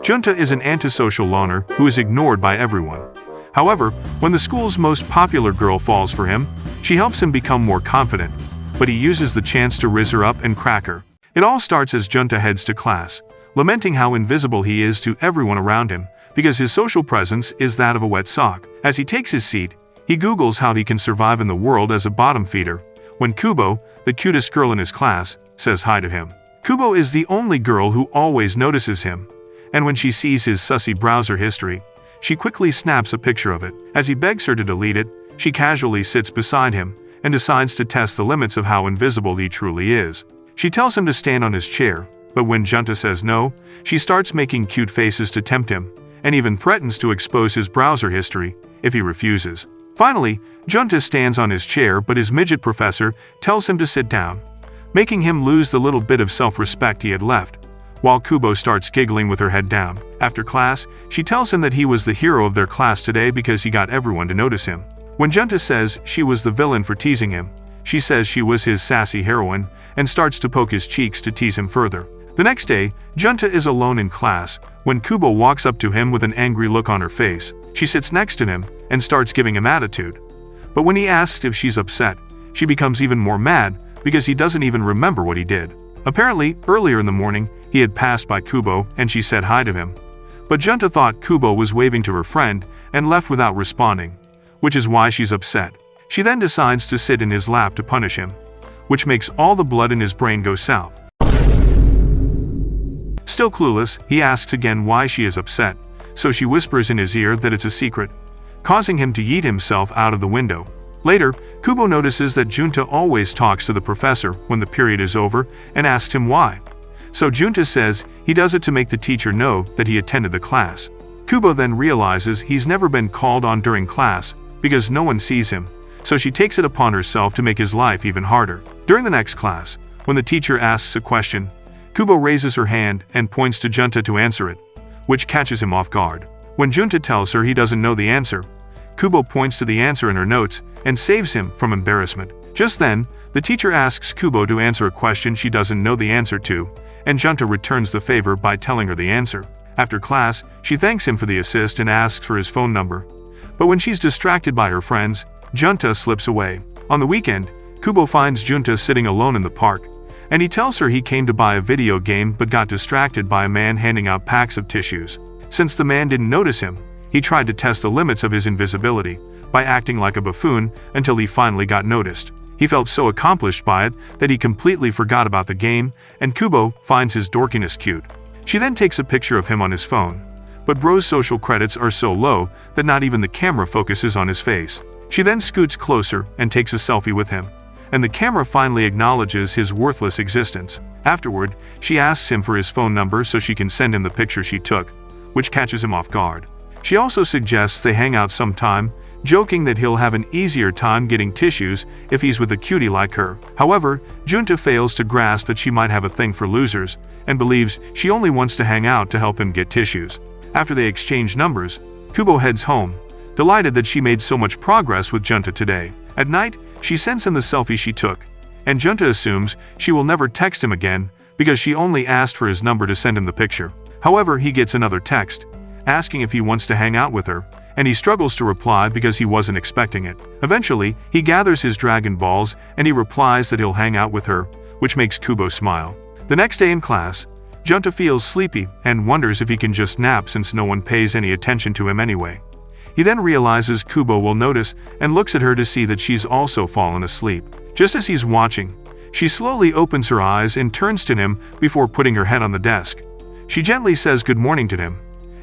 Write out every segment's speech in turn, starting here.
Junta is an antisocial loner who is ignored by everyone. However, when the school's most popular girl falls for him, she helps him become more confident, but he uses the chance to rizz her up and crack her. It all starts as Junta heads to class, lamenting how invisible he is to everyone around him because his social presence is that of a wet sock. As he takes his seat, he Googles how he can survive in the world as a bottom feeder, when Kubo, the cutest girl in his class, says hi to him. Kubo is the only girl who always notices him, and when she sees his sussy browser history, she quickly snaps a picture of it. As he begs her to delete it, she casually sits beside him and decides to test the limits of how invisible he truly is. She tells him to stand on his chair, but when Junta says no, she starts making cute faces to tempt him, and even threatens to expose his browser history if he refuses. Finally, Junta stands on his chair, but his midget professor tells him to sit down, making him lose the little bit of self-respect he had left, while Kubo starts giggling with her head down. After class, she tells him that he was the hero of their class today because he got everyone to notice him. When Junta says she was the villain for teasing him, she says she was his sassy heroine and starts to poke his cheeks to tease him further. The next day, Junta is alone in class when Kubo walks up to him with an angry look on her face. She sits next to him and starts giving him attitude. But when he asks if she's upset, she becomes even more mad because he doesn't even remember what he did. Apparently, earlier in the morning, he had passed by Kubo and she said hi to him. But Junta thought Kubo was waving to her friend and left without responding, which is why she's upset. She then decides to sit in his lap to punish him, which makes all the blood in his brain go south. Still clueless, he asks again why she is upset, so she whispers in his ear that it's a secret, causing him to yeet himself out of the window. Later, Kubo notices that Junta always talks to the professor when the period is over and asks him why. So Junta says he does it to make the teacher know that he attended the class. Kubo then realizes he's never been called on during class because no one sees him, so she takes it upon herself to make his life even harder. During the next class, when the teacher asks a question, Kubo raises her hand and points to Junta to answer it, which catches him off guard. When Junta tells her he doesn't know the answer, Kubo points to the answer in her notes and saves him from embarrassment. Just then, the teacher asks Kubo to answer a question she doesn't know the answer to, and Junta returns the favor by telling her the answer. After class, she thanks him for the assist and asks for his phone number. But when she's distracted by her friends, Junta slips away. On the weekend, Kubo finds Junta sitting alone in the park, and he tells her he came to buy a video game but got distracted by a man handing out packs of tissues. Since the man didn't notice him, he tried to test the limits of his invisibility by acting like a buffoon until he finally got noticed. He felt so accomplished by it that he completely forgot about the game, and Kubo finds his dorkiness cute. She then takes a picture of him on his phone, but Bro's social credits are so low that not even the camera focuses on his face. She then scoots closer and takes a selfie with him, and the camera finally acknowledges his worthless existence. Afterward, she asks him for his phone number so she can send him the picture she took, which catches him off guard. She also suggests they hang out sometime, joking that he'll have an easier time getting tissues if he's with a cutie like her. However, Junta fails to grasp that she might have a thing for losers, and believes she only wants to hang out to help him get tissues. After they exchange numbers, Kubo heads home, delighted that she made so much progress with Junta today. At night, she sends him the selfie she took, and Junta assumes she will never text him again because she only asked for his number to send him the picture. However, he gets another text, asking if he wants to hang out with her, and he struggles to reply because he wasn't expecting it. Eventually, he gathers his Dragon Balls and he replies that he'll hang out with her, which makes Kubo smile. The next day in class, Junta feels sleepy and wonders if he can just nap since no one pays any attention to him anyway. He then realizes Kubo will notice and looks at her to see that she's also fallen asleep. Just as he's watching, she slowly opens her eyes and turns to him before putting her head on the desk. She gently says good morning to him,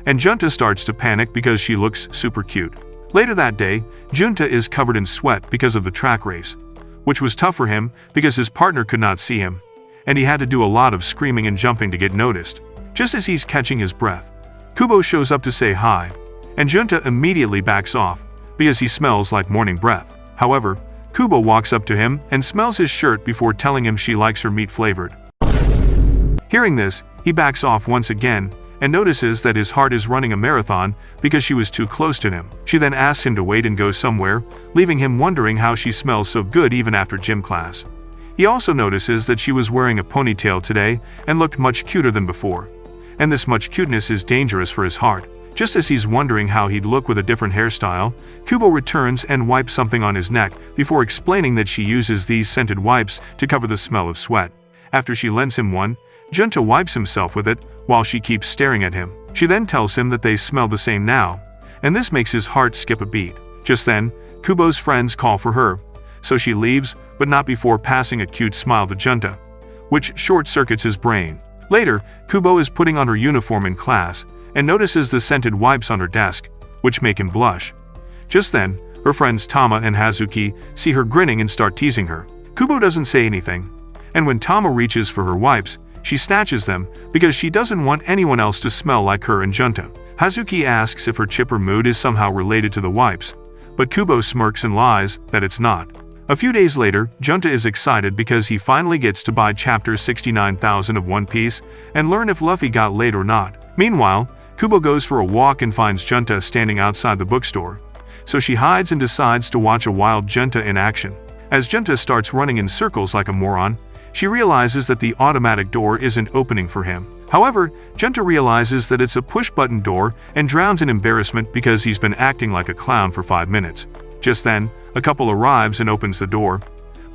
and Junta starts to panic because she looks super cute. Later that day, Junta is covered in sweat because of the track race, which was tough for him because his partner could not see him, and he had to do a lot of screaming and jumping to get noticed. Just as he's catching his breath, Kubo shows up to say hi, and Junta immediately backs off because he smells like morning breath. However, Kubo walks up to him and smells his shirt before telling him she likes her meat flavored. Hearing this, he backs off once again and notices that his heart is running a marathon because she was too close to him. She then asks him to wait and go somewhere, leaving him wondering how she smells so good even after gym class. He also notices that she was wearing a ponytail today and looked much cuter than before, and this much cuteness is dangerous for his heart. Just as he's wondering how he'd look with a different hairstyle, Kubo returns and wipes something on his neck before explaining that she uses these scented wipes to cover the smell of sweat. After she lends him one, Junta wipes himself with it while she keeps staring at him. She then tells him that they smell the same now, and this makes his heart skip a beat. Just then, Kubo's friends call for her, so she leaves, but not before passing a cute smile to Junta, which short-circuits his brain. Later, Kubo is putting on her uniform in class and notices the scented wipes on her desk, which make him blush. Just then, her friends Tama and Hazuki see her grinning and start teasing her. Kubo doesn't say anything, and when Tama reaches for her wipes, she snatches them because she doesn't want anyone else to smell like her and Junta. Hazuki asks if her chipper mood is somehow related to the wipes, but Kubo smirks and lies that it's not. A few days later, Junta is excited because he finally gets to buy chapter 69,000 of One Piece and learn if Luffy got laid or not. Meanwhile, Kubo goes for a walk and finds Junta standing outside the bookstore, so she hides and decides to watch a wild Junta in action. As Junta starts running in circles like a moron, she realizes that the automatic door isn't opening for him. However, Junta realizes that it's a push-button door and drowns in embarrassment because he's been acting like a clown for 5 minutes. Just then, a couple arrives and opens the door,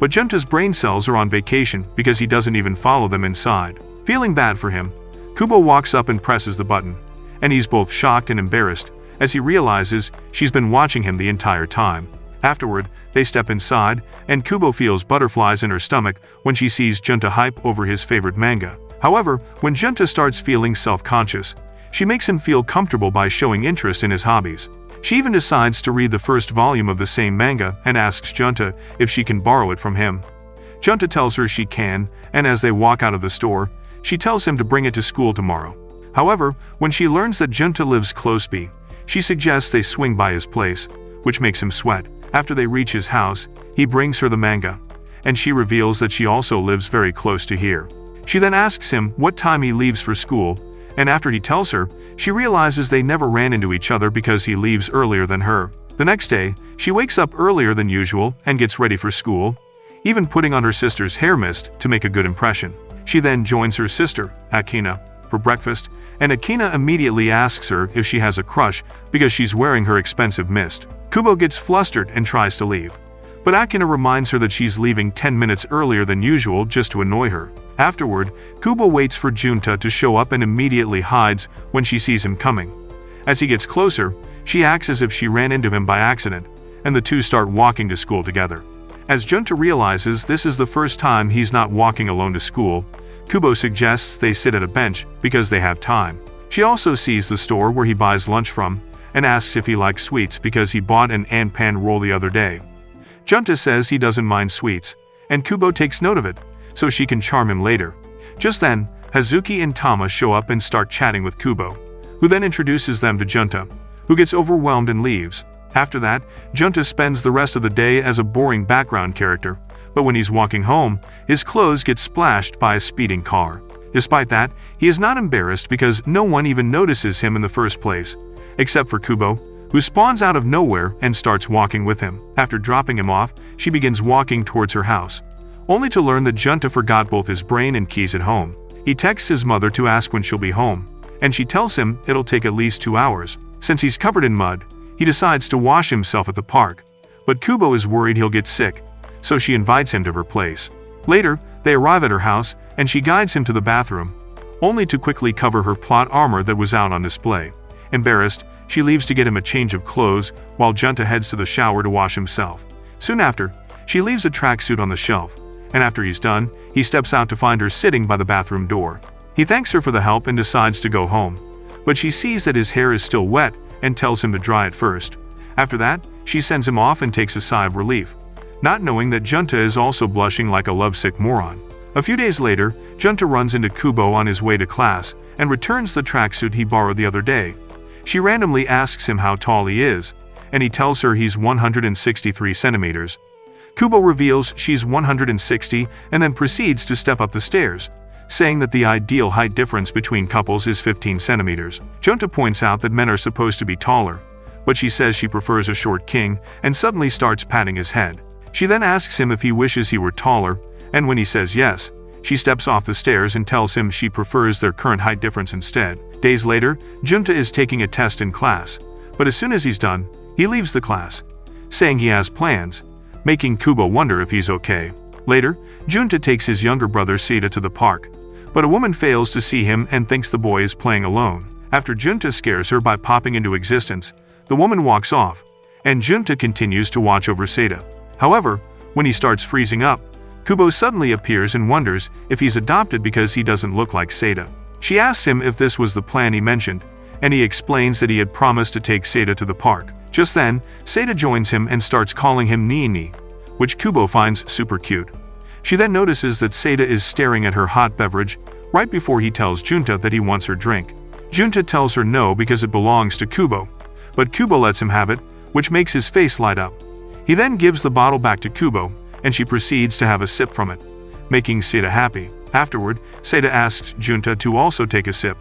but Junta's brain cells are on vacation because he doesn't even follow them inside. Feeling bad for him, Kubo walks up and presses the button, and he's both shocked and embarrassed as he realizes she's been watching him the entire time. Afterward, they step inside, and Kubo feels butterflies in her stomach when she sees Junta hype over his favorite manga. However, when Junta starts feeling self-conscious, she makes him feel comfortable by showing interest in his hobbies. She even decides to read the first volume of the same manga and asks Junta if she can borrow it from him. Junta tells her she can, and as they walk out of the store, she tells him to bring it to school tomorrow. However, when she learns that Junta lives close by, she suggests they swing by his place, which makes him sweat. After they reach his house, he brings her the manga, and she reveals that she also lives very close to here. She then asks him what time he leaves for school, and after he tells her, she realizes they never ran into each other because he leaves earlier than her. The next day, she wakes up earlier than usual and gets ready for school, even putting on her sister's hair mist to make a good impression. She then joins her sister, Akina, for breakfast, and Akina immediately asks her if she has a crush because she's wearing her expensive mist. Kubo gets flustered and tries to leave, but Akina reminds her that she's leaving 10 minutes earlier than usual just to annoy her. Afterward, Kubo waits for Junta to show up and immediately hides when she sees him coming. As he gets closer, she acts as if she ran into him by accident, and the two start walking to school together. As Junta realizes this is the first time he's not walking alone to school, Kubo suggests they sit at a bench because they have time. She also sees the store where he buys lunch from, and asks if he likes sweets because he bought an anpan roll the other day. Junta says he doesn't mind sweets, and Kubo takes note of it, so she can charm him later. Just then, Hazuki and Tama show up and start chatting with Kubo, who then introduces them to Junta, who gets overwhelmed and leaves. After that, Junta spends the rest of the day as a boring background character, but when he's walking home, his clothes get splashed by a speeding car. Despite that, he is not embarrassed because no one even notices him in the first place, except for Kubo, who spawns out of nowhere and starts walking with him. After dropping him off, she begins walking towards her house, only to learn that Junta forgot both his brain and keys at home. He texts his mother to ask when she'll be home, and she tells him it'll take at least 2 hours. Since he's covered in mud, he decides to wash himself at the park, but Kubo is worried he'll get sick, so she invites him to her place. Later, they arrive at her house, and she guides him to the bathroom, only to quickly cover her plot armor that was out on display. Embarrassed, she leaves to get him a change of clothes, while Junta heads to the shower to wash himself. Soon after, she leaves a tracksuit on the shelf, and after he's done, he steps out to find her sitting by the bathroom door. He thanks her for the help and decides to go home, but she sees that his hair is still wet and tells him to dry it first. After that, she sends him off and takes a sigh of relief, not knowing that Junta is also blushing like a lovesick moron. A few days later, Junta runs into Kubo on his way to class and returns the tracksuit he borrowed the other day. She randomly asks him how tall he is, and he tells her he's 163 centimeters. Kubo reveals she's 160 and then proceeds to step up the stairs, saying that the ideal height difference between couples is 15 centimeters. Junta points out that men are supposed to be taller, but she says she prefers a short king and suddenly starts patting his head. She then asks him if he wishes he were taller, and when he says yes, She steps off the stairs and tells him she prefers their current height difference instead. Days later, Junta is taking a test in class, but as soon as he's done, he leaves the class, saying he has plans, making Kubo wonder if he's okay. Later, Junta takes his younger brother Seda to the park, but a woman fails to see him and thinks the boy is playing alone. After Junta scares her by popping into existence, the woman walks off, and Junta continues to watch over Seda. However, when he starts freezing up, Kubo suddenly appears and wonders if he's adopted because he doesn't look like Seda. She asks him if this was the plan he mentioned, and he explains that he had promised to take Seda to the park. Just then, Seda joins him and starts calling him Nii, which Kubo finds super cute. She then notices that Seda is staring at her hot beverage right before he tells Junta that he wants her drink. Junta tells her no because it belongs to Kubo, but Kubo lets him have it, which makes his face light up. He then gives the bottle back to Kubo, and she proceeds to have a sip from it, making Seda happy. Afterward, Seda asks Junta to also take a sip,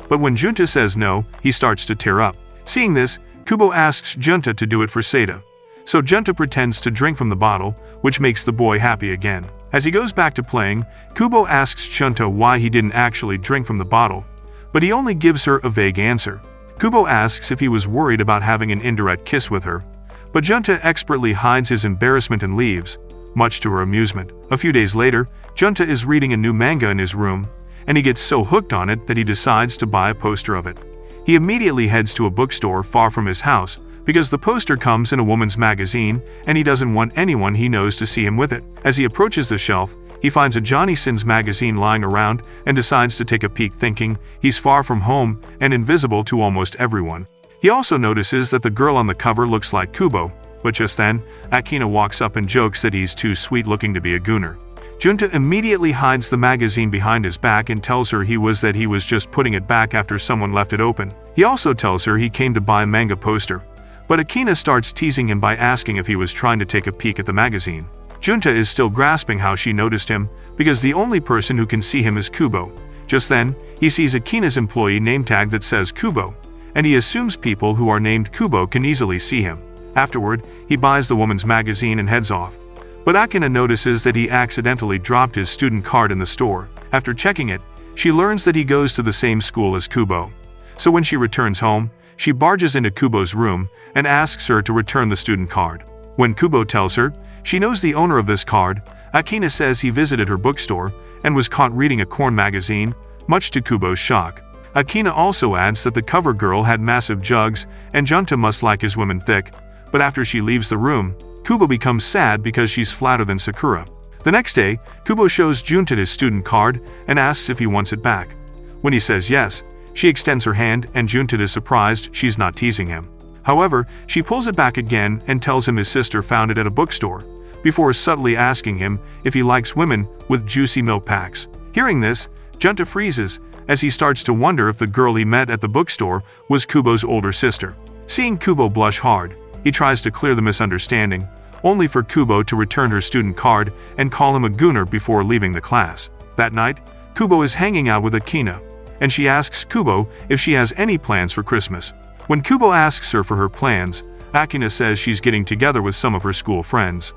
but when Junta says no, he starts to tear up. Seeing this, Kubo asks Junta to do it for Seda, so Junta pretends to drink from the bottle, which makes the boy happy again. As he goes back to playing, Kubo asks Junta why he didn't actually drink from the bottle, but he only gives her a vague answer. Kubo asks if he was worried about having an indirect kiss with her, but Junta expertly hides his embarrassment and leaves, much to her amusement. A few days later, Junta is reading a new manga in his room, and he gets so hooked on it that he decides to buy a poster of it. He immediately heads to a bookstore far from his house, because the poster comes in a woman's magazine, and he doesn't want anyone he knows to see him with it. As he approaches the shelf, he finds a Johnny Sins magazine lying around and decides to take a peek, thinking he's far from home and invisible to almost everyone. He also notices that the girl on the cover looks like Kubo, but just then, Akina walks up and jokes that he's too sweet-looking to be a gooner. Junta immediately hides the magazine behind his back and tells her he was just putting it back after someone left it open. He also tells her he came to buy a manga poster, but Akina starts teasing him by asking if he was trying to take a peek at the magazine. Junta is still grasping how she noticed him, because the only person who can see him is Kubo. Just then, he sees Akina's employee name tag that says Kubo, and he assumes people who are named Kubo can easily see him. Afterward, he buys the woman's magazine and heads off. But Akina notices that he accidentally dropped his student card in the store. After checking it, she learns that he goes to the same school as Kubo. So when she returns home, she barges into Kubo's room and asks her to return the student card. When Kubo tells her she knows the owner of this card, Akina says he visited her bookstore and was caught reading a corn magazine, much to Kubo's shock. Akina also adds that the cover girl had massive jugs and Junta must like his women thick, but after she leaves the room, Kubo becomes sad because she's flatter than Sakura. The next day, Kubo shows Junta his student card and asks if he wants it back. When he says yes, she extends her hand and Junta is surprised she's not teasing him. However, she pulls it back again and tells him his sister found it at a bookstore, before subtly asking him if he likes women with juicy milk packs. Hearing this, Junta freezes as he starts to wonder if the girl he met at the bookstore was Kubo's older sister. Seeing Kubo blush hard, he tries to clear the misunderstanding, only for Kubo to return her student card and call him a gooner before leaving the class. That night, Kubo is hanging out with Akina, and she asks Kubo if she has any plans for Christmas. When Kubo asks her for her plans, Akina says she's getting together with some of her school friends.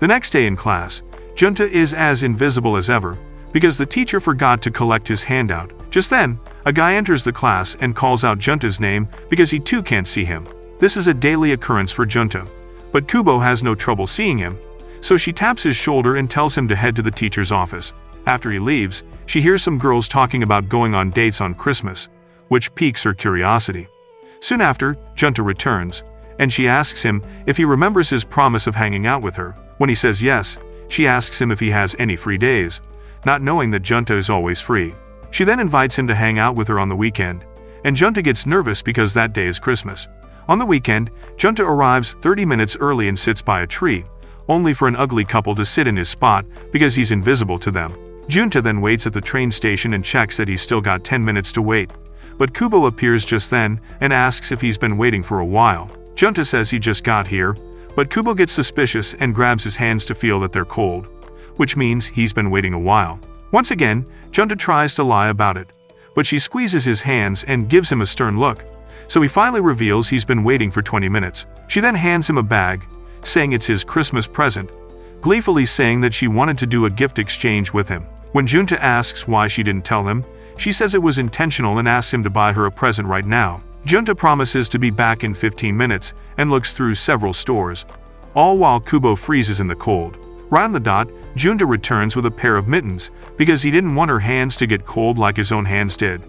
The next day in class, Junta is as invisible as ever, because the teacher forgot to collect his handout. Just then, a guy enters the class and calls out Junta's name because he too can't see him. This is a daily occurrence for Junta, but Kubo has no trouble seeing him, so she taps his shoulder and tells him to head to the teacher's office. After he leaves, she hears some girls talking about going on dates on Christmas, which piques her curiosity. Soon after, Junta returns, and she asks him if he remembers his promise of hanging out with her. When he says yes, she asks him if he has any free days, not knowing that Junta is always free. She then invites him to hang out with her on the weekend, and Junta gets nervous because that day is Christmas. On the weekend, Junta arrives 30 minutes early and sits by a tree, only for an ugly couple to sit in his spot because he's invisible to them. Junta then waits at the train station and checks that he's still got 10 minutes to wait. But Kubo appears just then and asks if he's been waiting for a while. Junta says he just got here, but Kubo gets suspicious and grabs his hands to feel that they're cold, which means he's been waiting a while. Once again, Junta tries to lie about it, but she squeezes his hands and gives him a stern look, so he finally reveals he's been waiting for 20 minutes. She then hands him a bag, saying it's his Christmas present, gleefully saying that she wanted to do a gift exchange with him. When Junta asks why she didn't tell him, she says it was intentional and asks him to buy her a present right now. Junta promises to be back in 15 minutes and looks through several stores, all while Kubo freezes in the cold. Right on the dot, Junta returns with a pair of mittens because he didn't want her hands to get cold like his own hands did.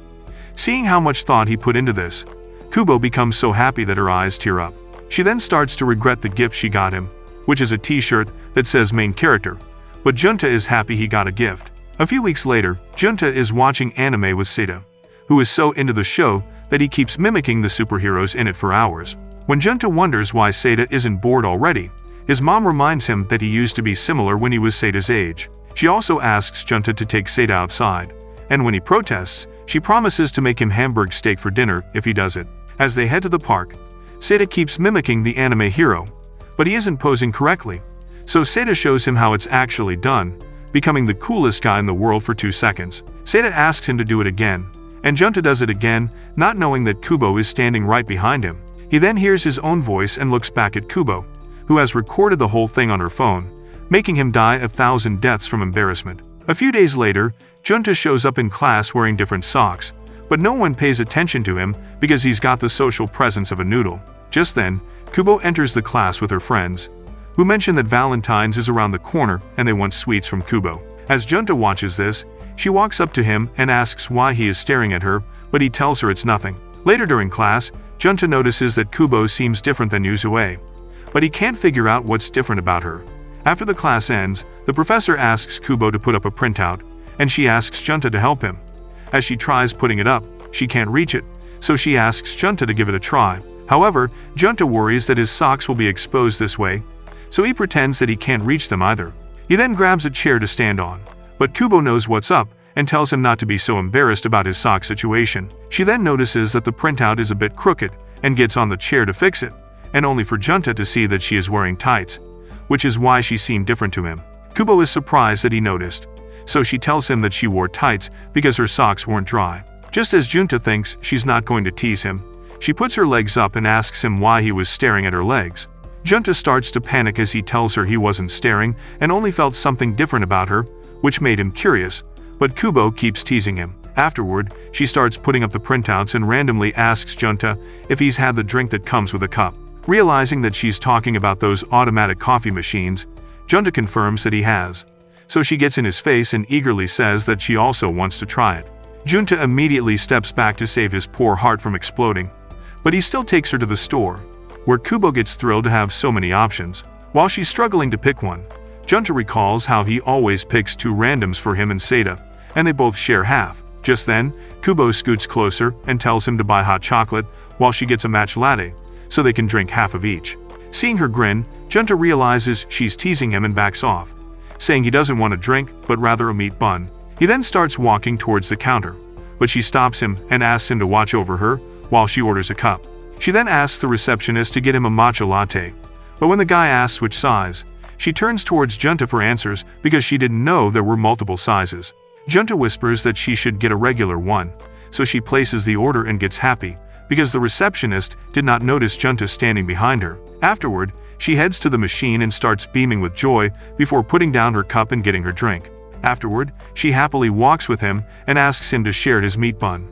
Seeing how much thought he put into this, Kubo becomes so happy that her eyes tear up. She then starts to regret the gift she got him, which is a t-shirt that says main character, but Junta is happy he got a gift. A few weeks later, Junta is watching anime with Seda, who is so into the show that he keeps mimicking the superheroes in it for hours. When Junta wonders why Seda isn't bored already, his mom reminds him that he used to be similar when he was Seda's age. She also asks Junta to take Seda outside, and when he protests, she promises to make him hamburg steak for dinner if he does it. As they head to the park, Seda keeps mimicking the anime hero, but he isn't posing correctly, so Seda shows him how it's actually done, becoming the coolest guy in the world for 2 seconds. Seda asks him to do it again, and Junta does it again, not knowing that Kubo is standing right behind him. He then hears his own voice and looks back at Kubo, who has recorded the whole thing on her phone, making him die 1,000 deaths from embarrassment. A few days later, Junta shows up in class wearing different socks, but no one pays attention to him because he's got the social presence of a noodle. Just then, Kubo enters the class with her friends, who mention that Valentine's is around the corner and they want sweets from Kubo. As Junta watches this, she walks up to him and asks why he is staring at her, but he tells her it's nothing. Later during class, Junta notices that Kubo seems different than Yuzue, but he can't figure out what's different about her. After the class ends, the professor asks Kubo to put up a printout, and she asks Junta to help him. As she tries putting it up, she can't reach it, so she asks Junta to give it a try. However, Junta worries that his socks will be exposed this way, so he pretends that he can't reach them either. He then grabs a chair to stand on, but Kubo knows what's up and tells him not to be so embarrassed about his sock situation. She then notices that the printout is a bit crooked and gets on the chair to fix it, and only for Junta to see that she is wearing tights, which is why she seemed different to him. Kubo is surprised that he noticed, so she tells him that she wore tights because her socks weren't dry. Just as Junta thinks she's not going to tease him, she puts her legs up and asks him why he was staring at her legs. Junta starts to panic as he tells her he wasn't staring and only felt something different about her, which made him curious, but Kubo keeps teasing him. Afterward, she starts putting up the printouts and randomly asks Junta if he's had the drink that comes with a cup. Realizing that she's talking about those automatic coffee machines, Junta confirms that he has, so she gets in his face and eagerly says that she also wants to try it. Junta immediately steps back to save his poor heart from exploding, but he still takes her to the store, where Kubo gets thrilled to have so many options. While she's struggling to pick one, Junta recalls how he always picks 2 randoms for him and Seda, and they both share half. Just then, Kubo scoots closer and tells him to buy hot chocolate while she gets a matcha latte, so they can drink half of each. Seeing her grin, Junta realizes she's teasing him and backs off, saying he doesn't want a drink but rather a meat bun. He then starts walking towards the counter, but she stops him and asks him to watch over her while she orders a cup. She then asks the receptionist to get him a matcha latte, but when the guy asks which size, she turns towards Junta for answers because she didn't know there were multiple sizes. Junta whispers that she should get a regular one, so she places the order and gets happy because the receptionist did not notice Junta standing behind her. Afterward, she heads to the machine and starts beaming with joy before putting down her cup and getting her drink. Afterward, she happily walks with him and asks him to share his meat bun.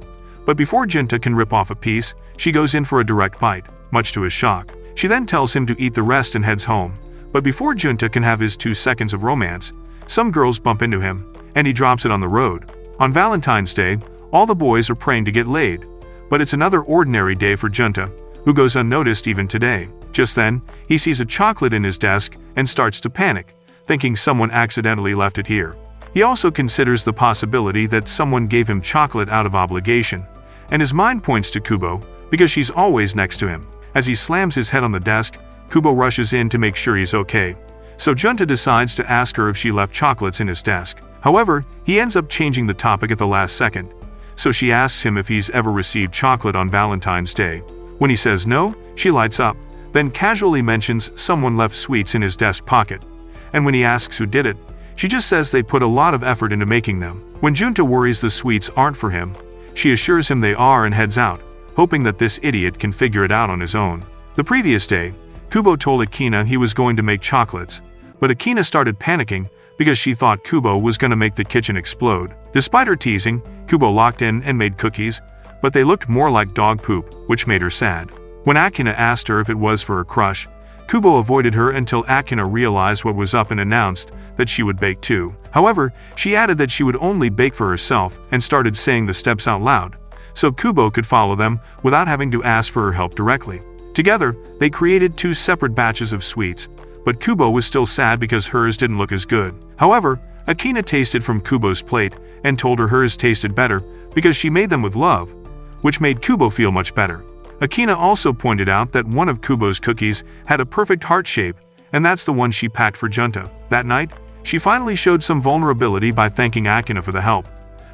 But before Junta can rip off a piece, she goes in for a direct bite, much to his shock. She then tells him to eat the rest and heads home. But before Junta can have his 2 seconds of romance, some girls bump into him, and he drops it on the road. On Valentine's Day, all the boys are praying to get laid, but it's another ordinary day for Junta, who goes unnoticed even today. Just then, he sees a chocolate in his desk and starts to panic, thinking someone accidentally left it here. He also considers the possibility that someone gave him chocolate out of obligation, and his mind points to Kubo because she's always next to him. As he slams his head on the desk, Kubo rushes in to make sure he's okay, so Junta decides to ask her if she left chocolates in his desk. However, he ends up changing the topic at the last second, so she asks him if he's ever received chocolate on Valentine's Day. When he says no, she lights up, then casually mentions someone left sweets in his desk pocket, and when he asks who did it, she just says they put a lot of effort into making them. When Junta worries the sweets aren't for him, she assures him they are and heads out, hoping that this idiot can figure it out on his own. The previous day, Kubo told Akina he was going to make chocolates, but Akina started panicking because she thought Kubo was gonna make the kitchen explode. Despite her teasing, Kubo locked in and made cookies, but they looked more like dog poop, which made her sad. When Akina asked her if it was for her crush, Kubo avoided her until Akina realized what was up and announced that she would bake too. However, she added that she would only bake for herself and started saying the steps out loud, so Kubo could follow them without having to ask for her help directly. Together, they created 2 separate batches of sweets, but Kubo was still sad because hers didn't look as good. However, Akina tasted from Kubo's plate and told her hers tasted better because she made them with love, which made Kubo feel much better. Akina also pointed out that one of Kubo's cookies had a perfect heart shape, and that's the one she packed for Junta. That night, she finally showed some vulnerability by thanking Akina for the help,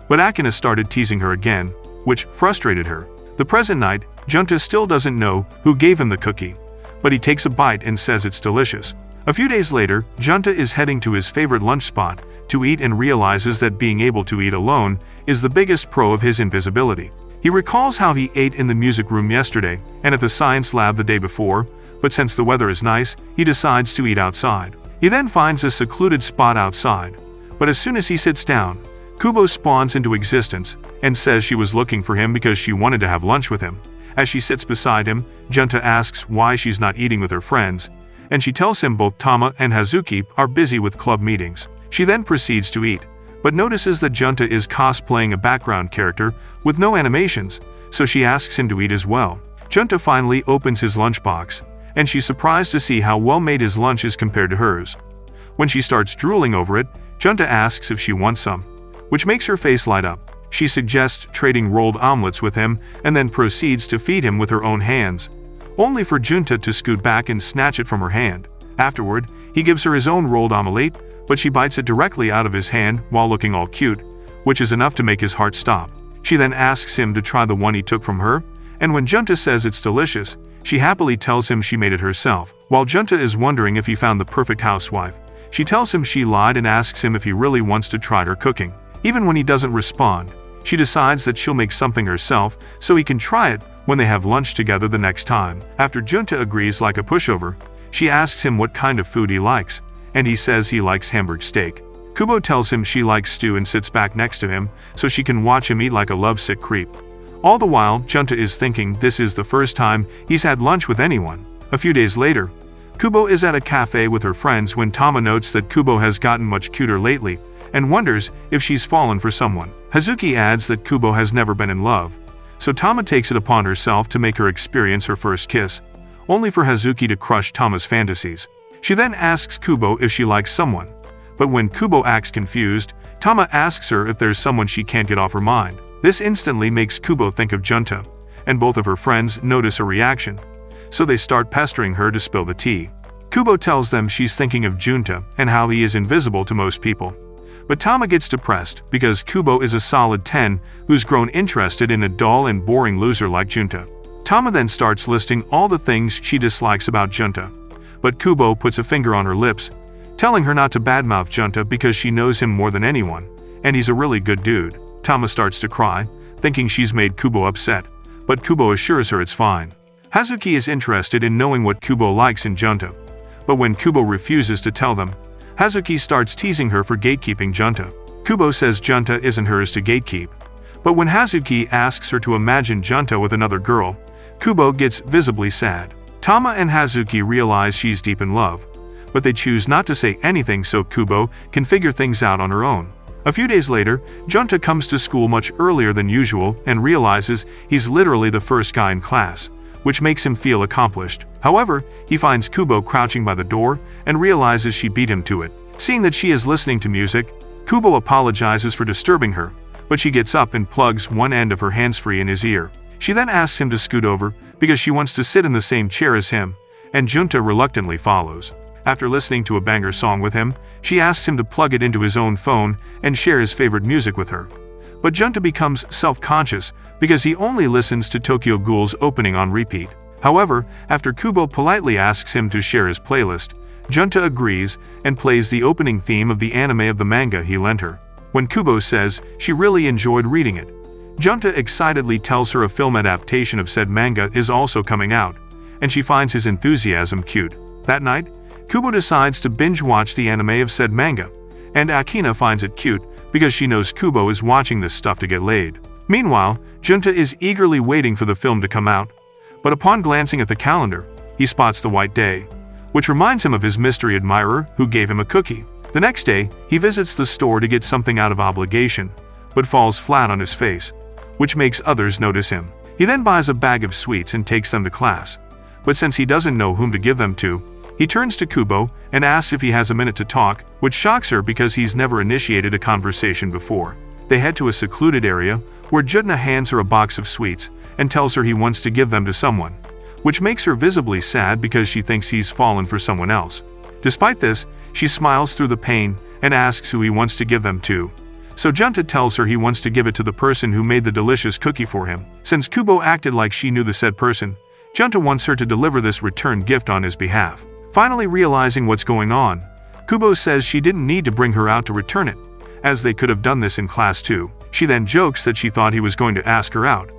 but Akina started teasing her again, which frustrated her. The present night, Junta still doesn't know who gave him the cookie, but he takes a bite and says it's delicious. A few days later, Junta is heading to his favorite lunch spot to eat and realizes that being able to eat alone is the biggest pro of his invisibility. He recalls how he ate in the music room yesterday and at the science lab the day before, but since the weather is nice, he decides to eat outside. He then finds a secluded spot outside, but as soon as he sits down, Kubo spawns into existence and says she was looking for him because she wanted to have lunch with him. As she sits beside him, Junta asks why she's not eating with her friends, and she tells him both Tama and Hazuki are busy with club meetings. She then proceeds to eat, but notices that Junta is cosplaying a background character with no animations, so she asks him to eat as well. Junta finally opens his lunchbox, and she's surprised to see how well made his lunch is compared to hers. When she starts drooling over it, Junta asks if she wants some, which makes her face light up. She suggests trading rolled omelets with him and then proceeds to feed him with her own hands, only for Junta to scoot back and snatch it from her hand. Afterward, he gives her his own rolled omelette, but she bites it directly out of his hand while looking all cute, which is enough to make his heart stop. She then asks him to try the one he took from her, and when Junta says it's delicious, she happily tells him she made it herself. While Junta is wondering if he found the perfect housewife, she tells him she lied and asks him if he really wants to try her cooking. Even when he doesn't respond, she decides that she'll make something herself so he can try it when they have lunch together the next time. After Junta agrees like a pushover, she asks him what kind of food he likes, and he says he likes hamburg steak. Kubo tells him she likes stew and sits back next to him so she can watch him eat like a lovesick creep. All the while, Junta is thinking this is the first time he's had lunch with anyone. A few days later, Kubo is at a cafe with her friends when Tama notes that Kubo has gotten much cuter lately and wonders if she's fallen for someone. Hazuki adds that Kubo has never been in love, so Tama takes it upon herself to make her experience her first kiss, only for Hazuki to crush Tama's fantasies. She then asks Kubo if she likes someone, but when Kubo acts confused, Tama asks her if there's someone she can't get off her mind. This instantly makes Kubo think of Junta, and both of her friends notice her reaction, so they start pestering her to spill the tea. Kubo tells them she's thinking of Junta and how he is invisible to most people. But Tama gets depressed because Kubo is a solid 10 who's grown interested in a dull and boring loser like Junta. Tama then starts listing all the things she dislikes about Junta, but Kubo puts a finger on her lips, telling her not to badmouth Junta because she knows him more than anyone, and he's a really good dude. Tama starts to cry, thinking she's made Kubo upset, but Kubo assures her it's fine. Hazuki is interested in knowing what Kubo likes in Junta, but when Kubo refuses to tell them, Hazuki starts teasing her for gatekeeping Junta. Kubo says Junta isn't hers to gatekeep, but when Hazuki asks her to imagine Junta with another girl, Kubo gets visibly sad. Tama and Hazuki realize she's deep in love, but they choose not to say anything so Kubo can figure things out on her own. A few days later, Junta comes to school much earlier than usual and realizes he's literally the first guy in class, which makes him feel accomplished. However, he finds Kubo crouching by the door and realizes she beat him to it. Seeing that she is listening to music, Kubo apologizes for disturbing her, but she gets up and plugs one end of her hands-free in his ear. She then asks him to scoot over because she wants to sit in the same chair as him, and Junta reluctantly follows. After listening to a banger song with him, she asks him to plug it into his own phone and share his favorite music with her. But Junta becomes self-conscious because he only listens to Tokyo Ghoul's opening on repeat. However, after Kubo politely asks him to share his playlist, Junta agrees and plays the opening theme of the anime of the manga he lent her. When Kubo says she really enjoyed reading it, Junta excitedly tells her a film adaptation of said manga is also coming out, and she finds his enthusiasm cute. That night, Kubo decides to binge-watch the anime of said manga, and Akina finds it cute because she knows Kubo is watching this stuff to get laid. Meanwhile, Junta is eagerly waiting for the film to come out, but upon glancing at the calendar, he spots the white day, which reminds him of his mystery admirer who gave him a cookie. The next day, he visits the store to get something out of obligation, but falls flat on his face, which makes others notice him. He then buys a bag of sweets and takes them to class, but since he doesn't know whom to give them to, he turns to Kubo and asks if he has a minute to talk, which shocks her because he's never initiated a conversation before. They head to a secluded area where Junta hands her a box of sweets and tells her he wants to give them to someone, which makes her visibly sad because she thinks he's fallen for someone else. Despite this, she smiles through the pain and asks who he wants to give them to. So Junta tells her he wants to give it to the person who made the delicious cookie for him. Since Kubo acted like she knew the said person, Junta wants her to deliver this return gift on his behalf. Finally realizing what's going on, Kubo says she didn't need to bring her out to return it, as they could have done this in class too. She then jokes that she thought he was going to ask her out,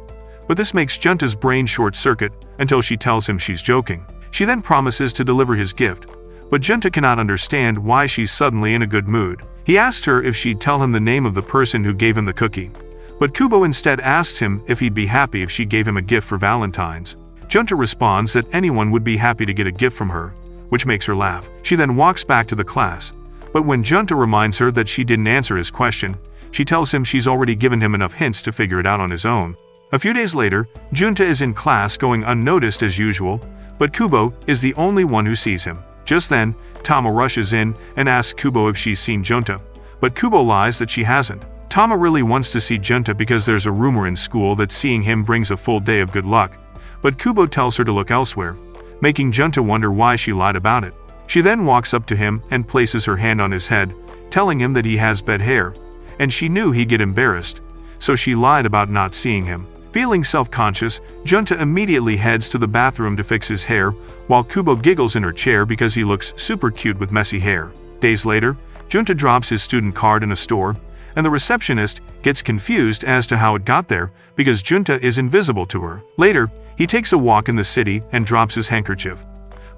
but this makes Junta's brain short-circuit until she tells him she's joking. She then promises to deliver his gift, but Junta cannot understand why she's suddenly in a good mood. He asked her if she'd tell him the name of the person who gave him the cookie, but Kubo instead asks him if he'd be happy if she gave him a gift for Valentine's. Junta responds that anyone would be happy to get a gift from her, which makes her laugh. She then walks back to the class, but when Junta reminds her that she didn't answer his question, she tells him she's already given him enough hints to figure it out on his own. A few days later, Junta is in class going unnoticed as usual, but Kubo is the only one who sees him. Just then, Tama rushes in and asks Kubo if she's seen Junta, but Kubo lies that she hasn't. Tama really wants to see Junta because there's a rumor in school that seeing him brings a full day of good luck, but Kubo tells her to look elsewhere, making Junta wonder why she lied about it. She then walks up to him and places her hand on his head, telling him that he has bad hair, and she knew he'd get embarrassed, so she lied about not seeing him. Feeling self-conscious, Junta immediately heads to the bathroom to fix his hair, while Kubo giggles in her chair because he looks super cute with messy hair. Days later, Junta drops his student card in a store, and the receptionist gets confused as to how it got there because Junta is invisible to her. Later, he takes a walk in the city and drops his handkerchief,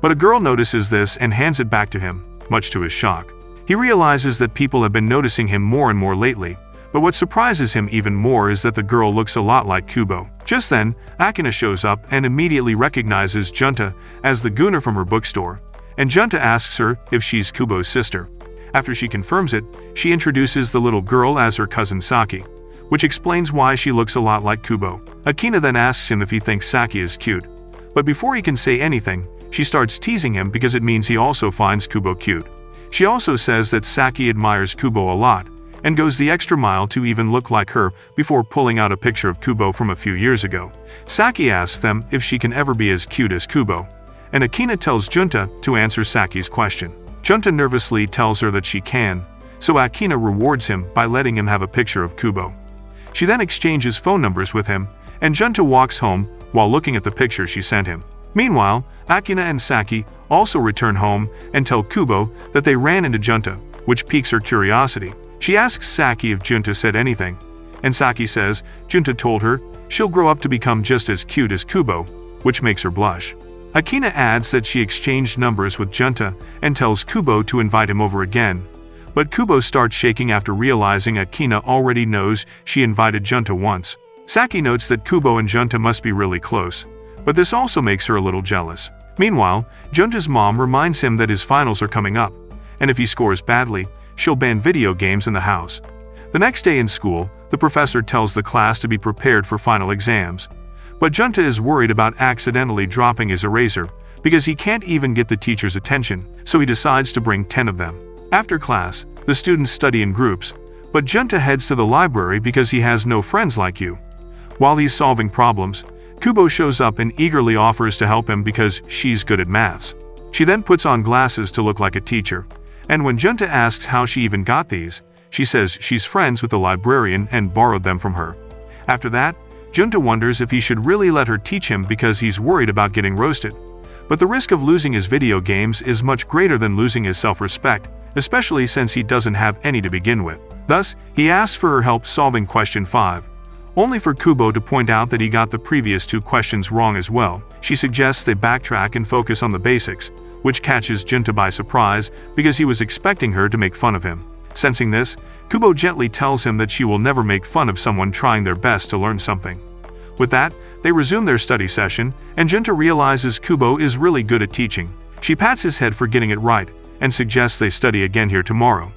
but a girl notices this and hands it back to him, much to his shock. He realizes that people have been noticing him more and more lately, but what surprises him even more is that the girl looks a lot like Kubo. Just then, Akina shows up and immediately recognizes Junta as the gooner from her bookstore, and Junta asks her if she's Kubo's sister. After she confirms it, she introduces the little girl as her cousin Saki, which explains why she looks a lot like Kubo. Akina then asks him if he thinks Saki is cute, but before he can say anything, she starts teasing him because it means he also finds Kubo cute. She also says that Saki admires Kubo a lot, and goes the extra mile to even look like her before pulling out a picture of Kubo from a few years ago. Saki asks them if she can ever be as cute as Kubo, and Akina tells Junta to answer Saki's question. Junta nervously tells her that she can, so Akina rewards him by letting him have a picture of Kubo. She then exchanges phone numbers with him, and Junta walks home while looking at the picture she sent him. Meanwhile, Akina and Saki also return home and tell Kubo that they ran into Junta, which piques her curiosity. She asks Saki if Junta said anything, and Saki says Junta told her she'll grow up to become just as cute as Kubo, which makes her blush. Akina adds that she exchanged numbers with Junta and tells Kubo to invite him over again, but Kubo starts shaking after realizing Akina already knows she invited Junta once. Saki notes that Kubo and Junta must be really close, but this also makes her a little jealous. Meanwhile, Junta's mom reminds him that his finals are coming up, and if he scores badly, she'll ban video games in the house. The next day in school, the professor tells the class to be prepared for final exams, but Junta is worried about accidentally dropping his eraser because he can't even get the teacher's attention, so he decides to bring 10 of them. After class, the students study in groups, but Junta heads to the library because he has no friends like you. While he's solving problems, Kubo shows up and eagerly offers to help him because she's good at maths. She then puts on glasses to look like a teacher, and when Junta asks how she even got these, she says she's friends with the librarian and borrowed them from her. After that, Junta wonders if he should really let her teach him because he's worried about getting roasted. But the risk of losing his video games is much greater than losing his self-respect, especially since he doesn't have any to begin with. Thus, he asks for her help solving question 5, only for Kubo to point out that he got the previous 2 questions wrong as well. She suggests they backtrack and focus on the basics, which catches Junta by surprise because he was expecting her to make fun of him. Sensing this, Kubo gently tells him that she will never make fun of someone trying their best to learn something. With that, they resume their study session, and Junta realizes Kubo is really good at teaching. She pats his head for getting it right, and suggests they study again here tomorrow.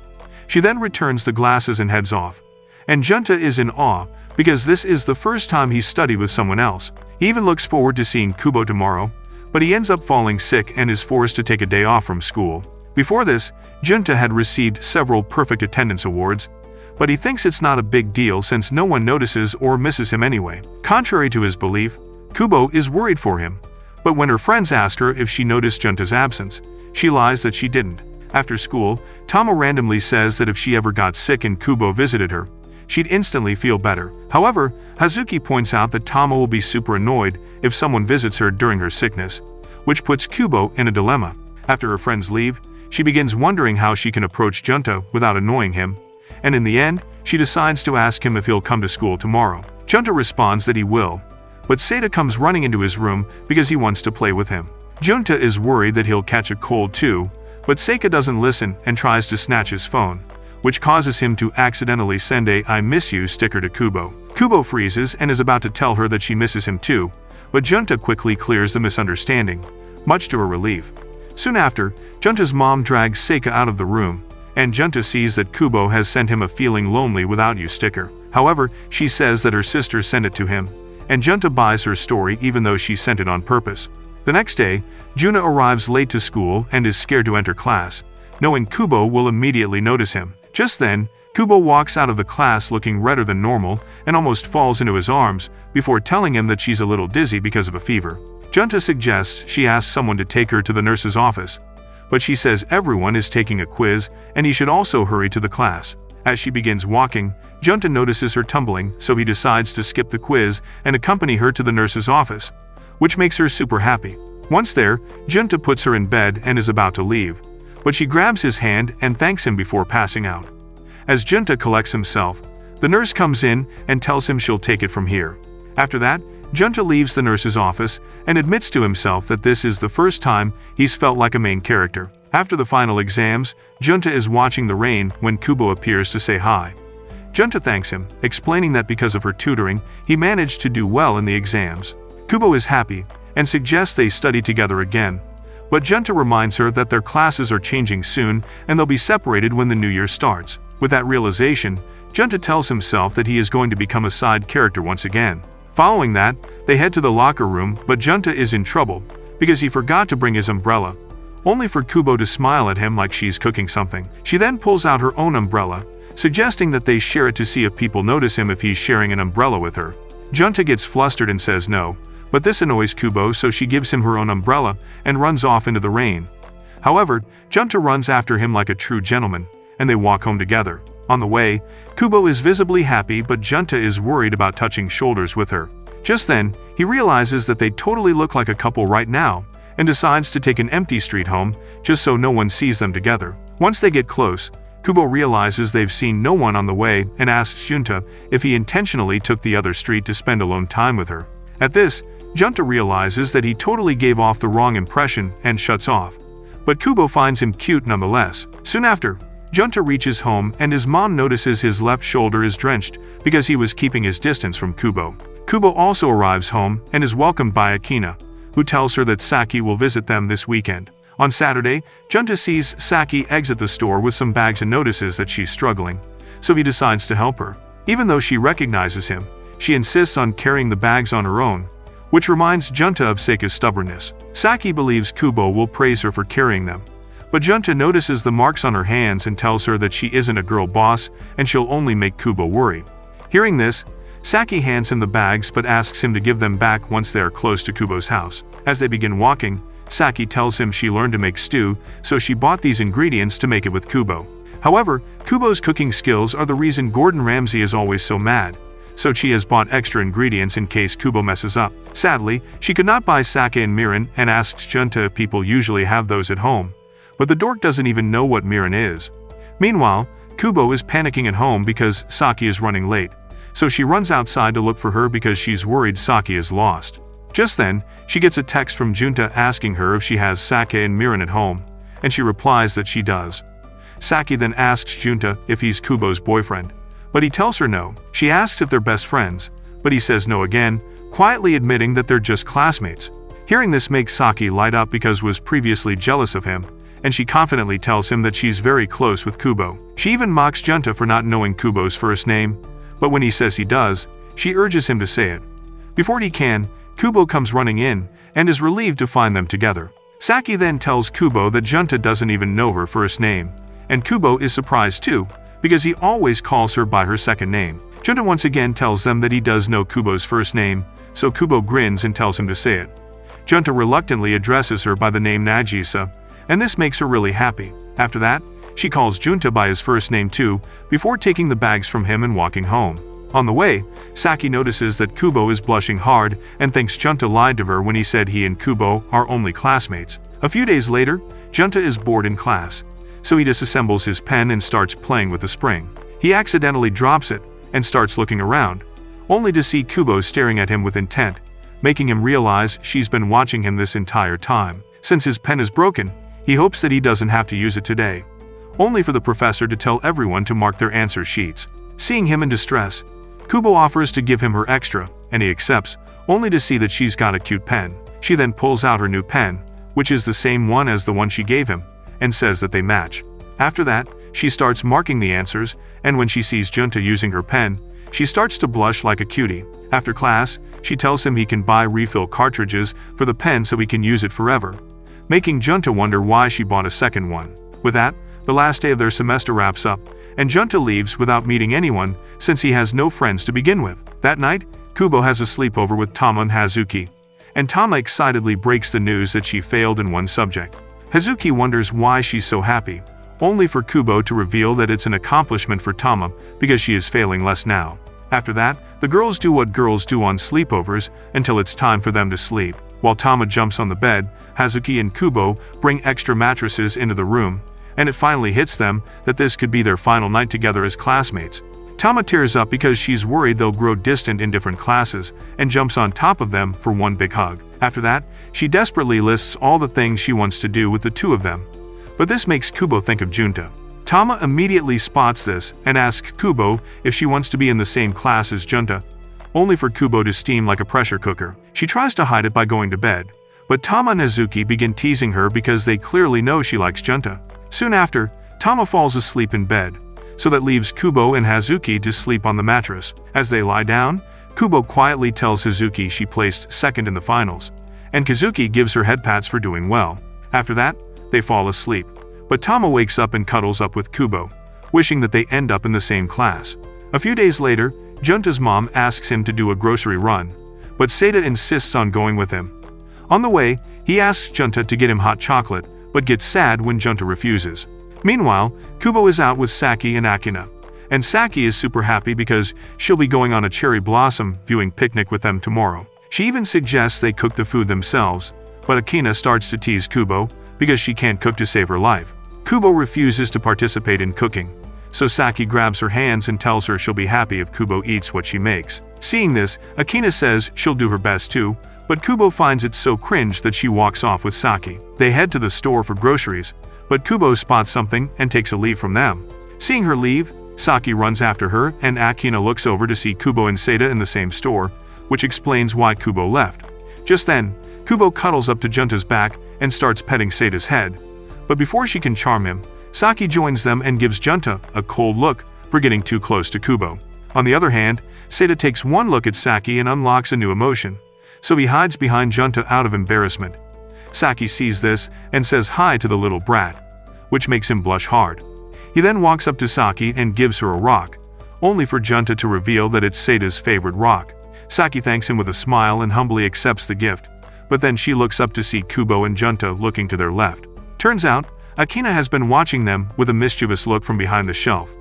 She then returns the glasses and heads off. And Junta is in awe, because this is the first time he's studied with someone else. He even looks forward to seeing Kubo tomorrow, but he ends up falling sick and is forced to take a day off from school. Before this, Junta had received several perfect attendance awards, but he thinks it's not a big deal since no one notices or misses him anyway. Contrary to his belief, Kubo is worried for him, but when her friends ask her if she noticed Junta's absence, she lies that she didn't. After school, Tama randomly says that if she ever got sick and Kubo visited her, she'd instantly feel better. However, Hazuki points out that Tama will be super annoyed if someone visits her during her sickness, which puts Kubo in a dilemma. After her friends leave, she begins wondering how she can approach Junta without annoying him, and in the end, she decides to ask him if he'll come to school tomorrow. Junta responds that he will, but Seita comes running into his room because he wants to play with him. Junta is worried that he'll catch a cold too, but Seika doesn't listen and tries to snatch his phone, which causes him to accidentally send a "I miss you" sticker to Kubo. Kubo freezes and is about to tell her that she misses him too, but Junta quickly clears the misunderstanding, much to her relief. Soon after, Junta's mom drags Seika out of the room, and Junta sees that Kubo has sent him a "feeling lonely without you" sticker. However, she says that her sister sent it to him, and Junta buys her story even though she sent it on purpose. The next day, Juna arrives late to school and is scared to enter class, knowing Kubo will immediately notice him. Just then, Kubo walks out of the class looking redder than normal and almost falls into his arms before telling him that she's a little dizzy because of a fever. Junta suggests she asks someone to take her to the nurse's office, but she says everyone is taking a quiz and he should also hurry to the class. As she begins walking, Junta notices her tumbling, so he decides to skip the quiz and accompany her to the nurse's office, which makes her super happy. Once there, Junta puts her in bed and is about to leave, but she grabs his hand and thanks him before passing out. As Junta collects himself, the nurse comes in and tells him she'll take it from here. After that, Junta leaves the nurse's office and admits to himself that this is the first time he's felt like a main character. After the final exams, Junta is watching the rain when Kubo appears to say hi. Junta thanks him, explaining that because of her tutoring, he managed to do well in the exams. Kubo is happy and suggests they study together again, but Junta reminds her that their classes are changing soon and they'll be separated when the new year starts. With that realization, Junta tells himself that he is going to become a side character once again. Following that, they head to the locker room, but Junta is in trouble because he forgot to bring his umbrella, only for Kubo to smile at him like she's cooking something. She then pulls out her own umbrella, suggesting that they share it to see if people notice him if he's sharing an umbrella with her. Junta gets flustered and says no, but this annoys Kubo, so she gives him her own umbrella and runs off into the rain. However, Junta runs after him like a true gentleman, and they walk home together. On the way, Kubo is visibly happy, but Junta is worried about touching shoulders with her. Just then, he realizes that they totally look like a couple right now, and decides to take an empty street home, just so no one sees them together. Once they get close, Kubo realizes they've seen no one on the way and asks Junta if he intentionally took the other street to spend alone time with her. At this, Junta realizes that he totally gave off the wrong impression and shuts off. But Kubo finds him cute nonetheless. Soon after, Junta reaches home and his mom notices his left shoulder is drenched because he was keeping his distance from Kubo. Kubo also arrives home and is welcomed by Akina, who tells her that Saki will visit them this weekend. On Saturday, Junta sees Saki exit the store with some bags and notices that she's struggling, so he decides to help her. Even though she recognizes him, she insists on carrying the bags on her own, which reminds Junta of Seika's stubbornness. Saki believes Kubo will praise her for carrying them, but Junta notices the marks on her hands and tells her that she isn't a girl boss and she'll only make Kubo worry. Hearing this, Saki hands him the bags but asks him to give them back once they are close to Kubo's house. As they begin walking, Saki tells him she learned to make stew, so she bought these ingredients to make it with Kubo. However, Kubo's cooking skills are the reason Gordon Ramsay is always so mad, so she has bought extra ingredients in case Kubo messes up. Sadly, she could not buy sake and mirin and asks Junta if people usually have those at home, but the dork doesn't even know what mirin is. Meanwhile, Kubo is panicking at home because Saki is running late, so she runs outside to look for her because she's worried Saki is lost. Just then, she gets a text from Junta asking her if she has sake and mirin at home, and she replies that she does. Saki then asks Junta if he's Kubo's boyfriend, but he tells her no. She asks if they're best friends, but he says no again, quietly admitting that they're just classmates. Hearing this makes Saki light up because was previously jealous of him, and she confidently tells him that she's very close with Kubo. She even mocks Junta for not knowing Kubo's first name, but when he says he does, she urges him to say it. Before he can, Kubo comes running in, and is relieved to find them together. Saki then tells Kubo that Junta doesn't even know her first name, and Kubo is surprised too, because he always calls her by her second name. Junta once again tells them that he does know Kubo's first name, so Kubo grins and tells him to say it. Junta reluctantly addresses her by the name Nagisa, and this makes her really happy. After that, she calls Junta by his first name too, before taking the bags from him and walking home. On the way, Saki notices that Kubo is blushing hard and thinks Junta lied to her when he said he and Kubo are only classmates. A few days later, Junta is bored in class, so he disassembles his pen and starts playing with the spring. He accidentally drops it and starts looking around, only to see Kubo staring at him with intent, making him realize she's been watching him this entire time. Since his pen is broken, he hopes that he doesn't have to use it today, only for the professor to tell everyone to mark their answer sheets. Seeing him in distress, Kubo offers to give him her extra, and he accepts, only to see that she's got a cute pen. She then pulls out her new pen, which is the same one as the one she gave him, and says that they match. After that, she starts marking the answers, and when she sees Junta using her pen, she starts to blush like a cutie. After class, she tells him he can buy refill cartridges for the pen so he can use it forever, making Junta wonder why she bought a second one. With that, the last day of their semester wraps up, and Junta leaves without meeting anyone since he has no friends to begin with. That night, Kubo has a sleepover with Tama and Hazuki, and Tama excitedly breaks the news that she failed in one subject. Hazuki wonders why she's so happy, only for Kubo to reveal that it's an accomplishment for Tama because she is failing less now. After that, the girls do what girls do on sleepovers until it's time for them to sleep. While Tama jumps on the bed, Hazuki and Kubo bring extra mattresses into the room, and it finally hits them that this could be their final night together as classmates. Tama tears up because she's worried they'll grow distant in different classes, and jumps on top of them for one big hug. After that, she desperately lists all the things she wants to do with the two of them. But this makes Kubo think of Junta. Tama immediately spots this and asks Kubo if she wants to be in the same class as Junta, only for Kubo to steam like a pressure cooker. She tries to hide it by going to bed, but Tama and Hazuki begin teasing her because they clearly know she likes Junta. Soon after, Tama falls asleep in bed, so that leaves Kubo and Hazuki to sleep on the mattress. As they lie down, Kubo quietly tells Hazuki she placed second in the finals, and Kazuki gives her head pats for doing well. After that, they fall asleep, but Tama wakes up and cuddles up with Kubo, wishing that they end up in the same class. A few days later, Junta's mom asks him to do a grocery run, but Seda insists on going with him. On the way, he asks Junta to get him hot chocolate, but gets sad when Junta refuses. Meanwhile, Kubo is out with Saki and Akina, and Saki is super happy because she'll be going on a cherry blossom viewing picnic with them tomorrow. She even suggests they cook the food themselves, but Akina starts to tease Kubo because she can't cook to save her life. Kubo refuses to participate in cooking, so Saki grabs her hands and tells her she'll be happy if Kubo eats what she makes. Seeing this, Akina says she'll do her best too, but Kubo finds it so cringe that she walks off with Saki. They head to the store for groceries, but Kubo spots something and takes a leave from them. Seeing her leave, Saki runs after her, and Akina looks over to see Kubo and Seda in the same store, which explains why Kubo left. Just then, Kubo cuddles up to Junta's back and starts petting Seda's head, but before she can charm him, Saki joins them and gives Junta a cold look for getting too close to Kubo. On the other hand, Seda takes one look at Saki and unlocks a new emotion, so he hides behind Junta out of embarrassment. Saki sees this and says hi to the little brat, which makes him blush hard. He then walks up to Saki and gives her a rock, only for Junta to reveal that it's Seda's favorite rock. Saki thanks him with a smile and humbly accepts the gift, but then she looks up to see Kubo and Junta looking to their left. Turns out, Akina has been watching them with a mischievous look from behind the shelf,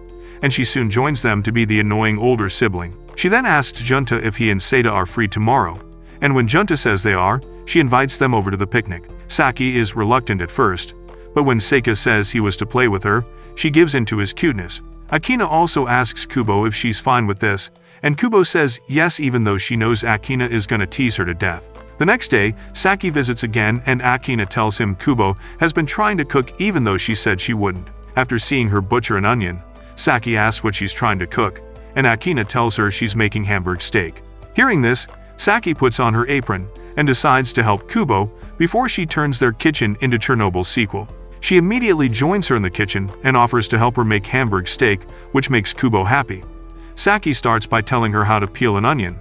and she soon joins them to be the annoying older sibling. She then asks Junta if he and Seda are free tomorrow, and when Junta says they are, she invites them over to the picnic. Saki is reluctant at first, but when Seika says he was to play with her, she gives in to his cuteness. Akina also asks Kubo if she's fine with this, and Kubo says yes even though she knows Akina is gonna tease her to death. The next day, Saki visits again and Akina tells him Kubo has been trying to cook even though she said she wouldn't. After seeing her butcher an onion, Saki asks what she's trying to cook, and Akina tells her she's making Hamburg steak. Hearing this, Saki puts on her apron and decides to help Kubo before she turns their kitchen into Chernobyl sequel. She immediately joins her in the kitchen and offers to help her make Hamburg steak, which makes Kubo happy. Saki starts by telling her how to peel an onion,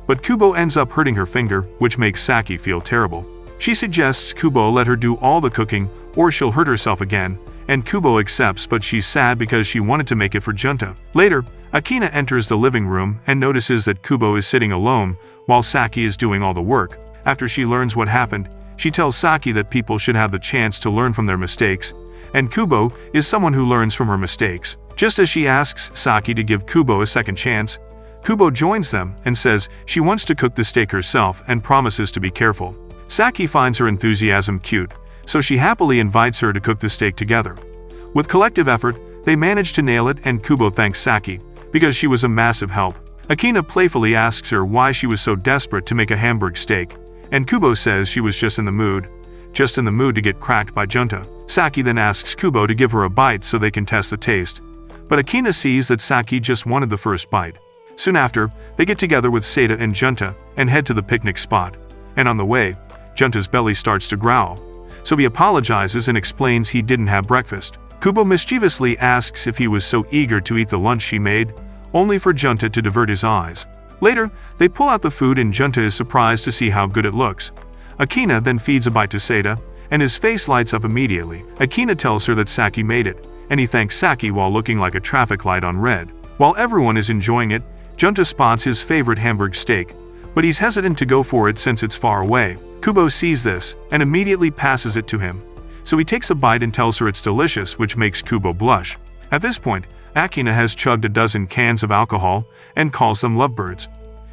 but Kubo ends up hurting her finger, which makes Saki feel terrible. She suggests Kubo let her do all the cooking or she'll hurt herself again, and Kubo accepts, but she's sad because she wanted to make it for Junta. Later, Akina enters the living room and notices that Kubo is sitting alone while Saki is doing all the work. After she learns what happened, she tells Saki that people should have the chance to learn from their mistakes, and Kubo is someone who learns from her mistakes. Just as she asks Saki to give Kubo a second chance, Kubo joins them and says she wants to cook the steak herself and promises to be careful. Saki finds her enthusiasm cute, so she happily invites her to cook the steak together. With collective effort, they manage to nail it, and Kubo thanks Saki because she was a massive help. Akina playfully asks her why she was so desperate to make a Hamburg steak, and Kubo says she was just in the mood to get cracked by Junta. Saki then asks Kubo to give her a bite so they can test the taste, but Akina sees that Saki just wanted the first bite. Soon after, they get together with Seda and Junta and head to the picnic spot, and on the way, Junta's belly starts to growl, so he apologizes and explains he didn't have breakfast. Kubo mischievously asks if he was so eager to eat the lunch she made, only for Junta to divert his eyes. Later, they pull out the food and Junta is surprised to see how good it looks. Akina then feeds a bite to Seda, and his face lights up immediately. Akina tells her that Saki made it, and he thanks Saki while looking like a traffic light on red. While everyone is enjoying it, Junta spots his favorite Hamburg steak, but he's hesitant to go for it since it's far away. Kubo sees this and immediately passes it to him, so he takes a bite and tells her it's delicious, which makes Kubo blush. At this point, Akina has chugged a dozen cans of alcohol and calls them lovebirds.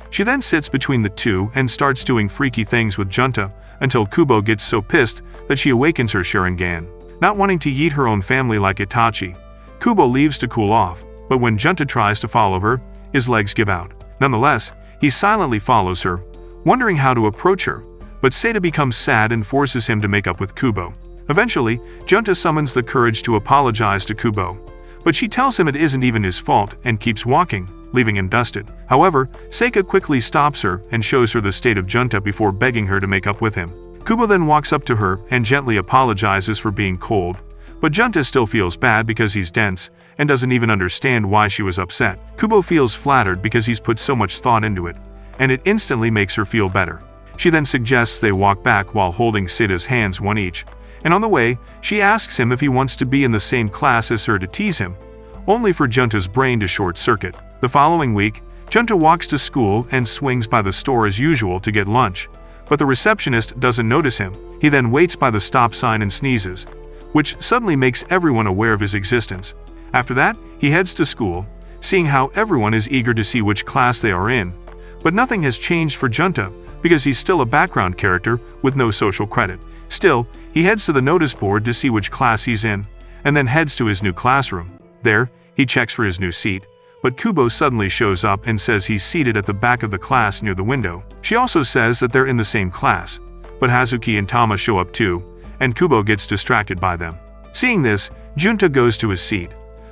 She then sits between the two and starts doing freaky things with Junta until Kubo gets so pissed that she awakens her Sharingan. Not wanting to yeet her own family like Itachi, Kubo leaves to cool off, but when Junta tries to follow her, his legs give out. Nonetheless, he silently follows her, wondering how to approach her, but Seda becomes sad and forces him to make up with Kubo. Eventually, Junta summons the courage to apologize to Kubo, but she tells him it isn't even his fault and keeps walking, leaving him dusted. However, Seika quickly stops her and shows her the state of Junta before begging her to make up with him. Kubo then walks up to her and gently apologizes for being cold, but Junta still feels bad because he's dense and doesn't even understand why she was upset. Kubo feels flattered because he's put so much thought into it, and it instantly makes her feel better. She then suggests they walk back while holding Seda's hands one each, and on the way, she asks him if he wants to be in the same class as her to tease him, only for Junta's brain to short-circuit. The following week, Junta walks to school and swings by the store as usual to get lunch, but the receptionist doesn't notice him. He then waits by the stop sign and sneezes, which suddenly makes everyone aware of his existence. After that, he heads to school, seeing how everyone is eager to see which class they are in, but nothing has changed for Junta because he's still a background character with no social credit. Still, he heads to the notice board to see which class he's in, and then heads to his new classroom. There, he checks for his new seat, but Kubo suddenly shows up and says he's seated at the back of the class near the window. She also says that they're in the same class, but Hazuki and Tama show up too, and Kubo gets distracted by them. Seeing this, Junta goes to his seat,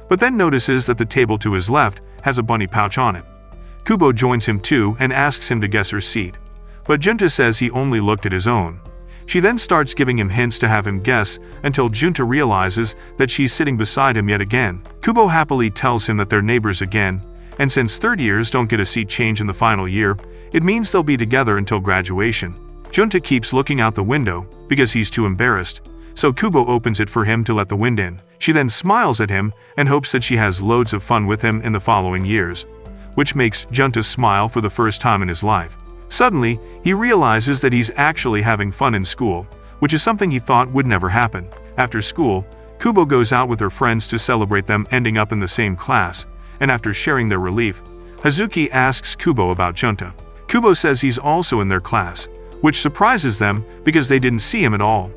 but then notices that the table to his left has a bunny pouch on it. Kubo joins him too and asks him to guess her seat, but Junta says he only looked at his own. She then starts giving him hints to have him guess until Junta realizes that she's sitting beside him yet again. Kubo happily tells him that they're neighbors again, and since third years don't get a seat change in the final year, it means they'll be together until graduation. Junta keeps looking out the window because he's too embarrassed, so Kubo opens it for him to let the wind in. She then smiles at him and hopes that she has loads of fun with him in the following years, which makes Junta smile for the first time in his life. Suddenly, he realizes that he's actually having fun in school, which is something he thought would never happen. After school, Kubo goes out with her friends to celebrate them ending up in the same class, and after sharing their relief, Hazuki asks Kubo about Junta. Kubo says he's also in their class, which surprises them because they didn't see him at all.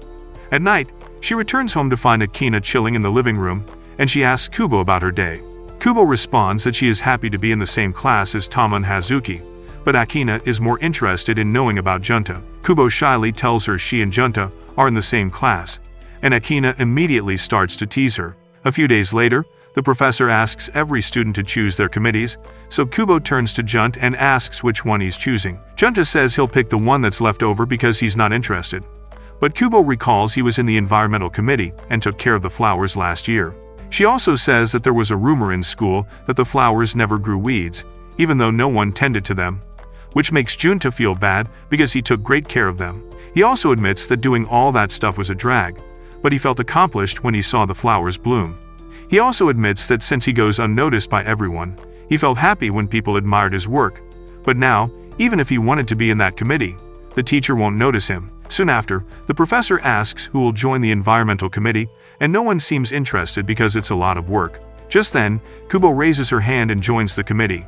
At night, she returns home to find Akina chilling in the living room, and she asks Kubo about her day. Kubo responds that she is happy to be in the same class as Tama and Hazuki, but Akina is more interested in knowing about Junta. Kubo shyly tells her she and Junta are in the same class, and Akina immediately starts to tease her. A few days later, the professor asks every student to choose their committees, so Kubo turns to Junta and asks which one he's choosing. Junta says he'll pick the one that's left over because he's not interested. But Kubo recalls he was in the environmental committee and took care of the flowers last year. She also says that there was a rumor in school that the flowers never grew weeds, even though no one tended to them, which makes Junta feel bad because he took great care of them. He also admits that doing all that stuff was a drag, but he felt accomplished when he saw the flowers bloom. He also admits that since he goes unnoticed by everyone, he felt happy when people admired his work. But now, even if he wanted to be in that committee, the teacher won't notice him. Soon after, the professor asks who will join the environmental committee, and no one seems interested because it's a lot of work. Just then, Kubo raises her hand and joins the committee.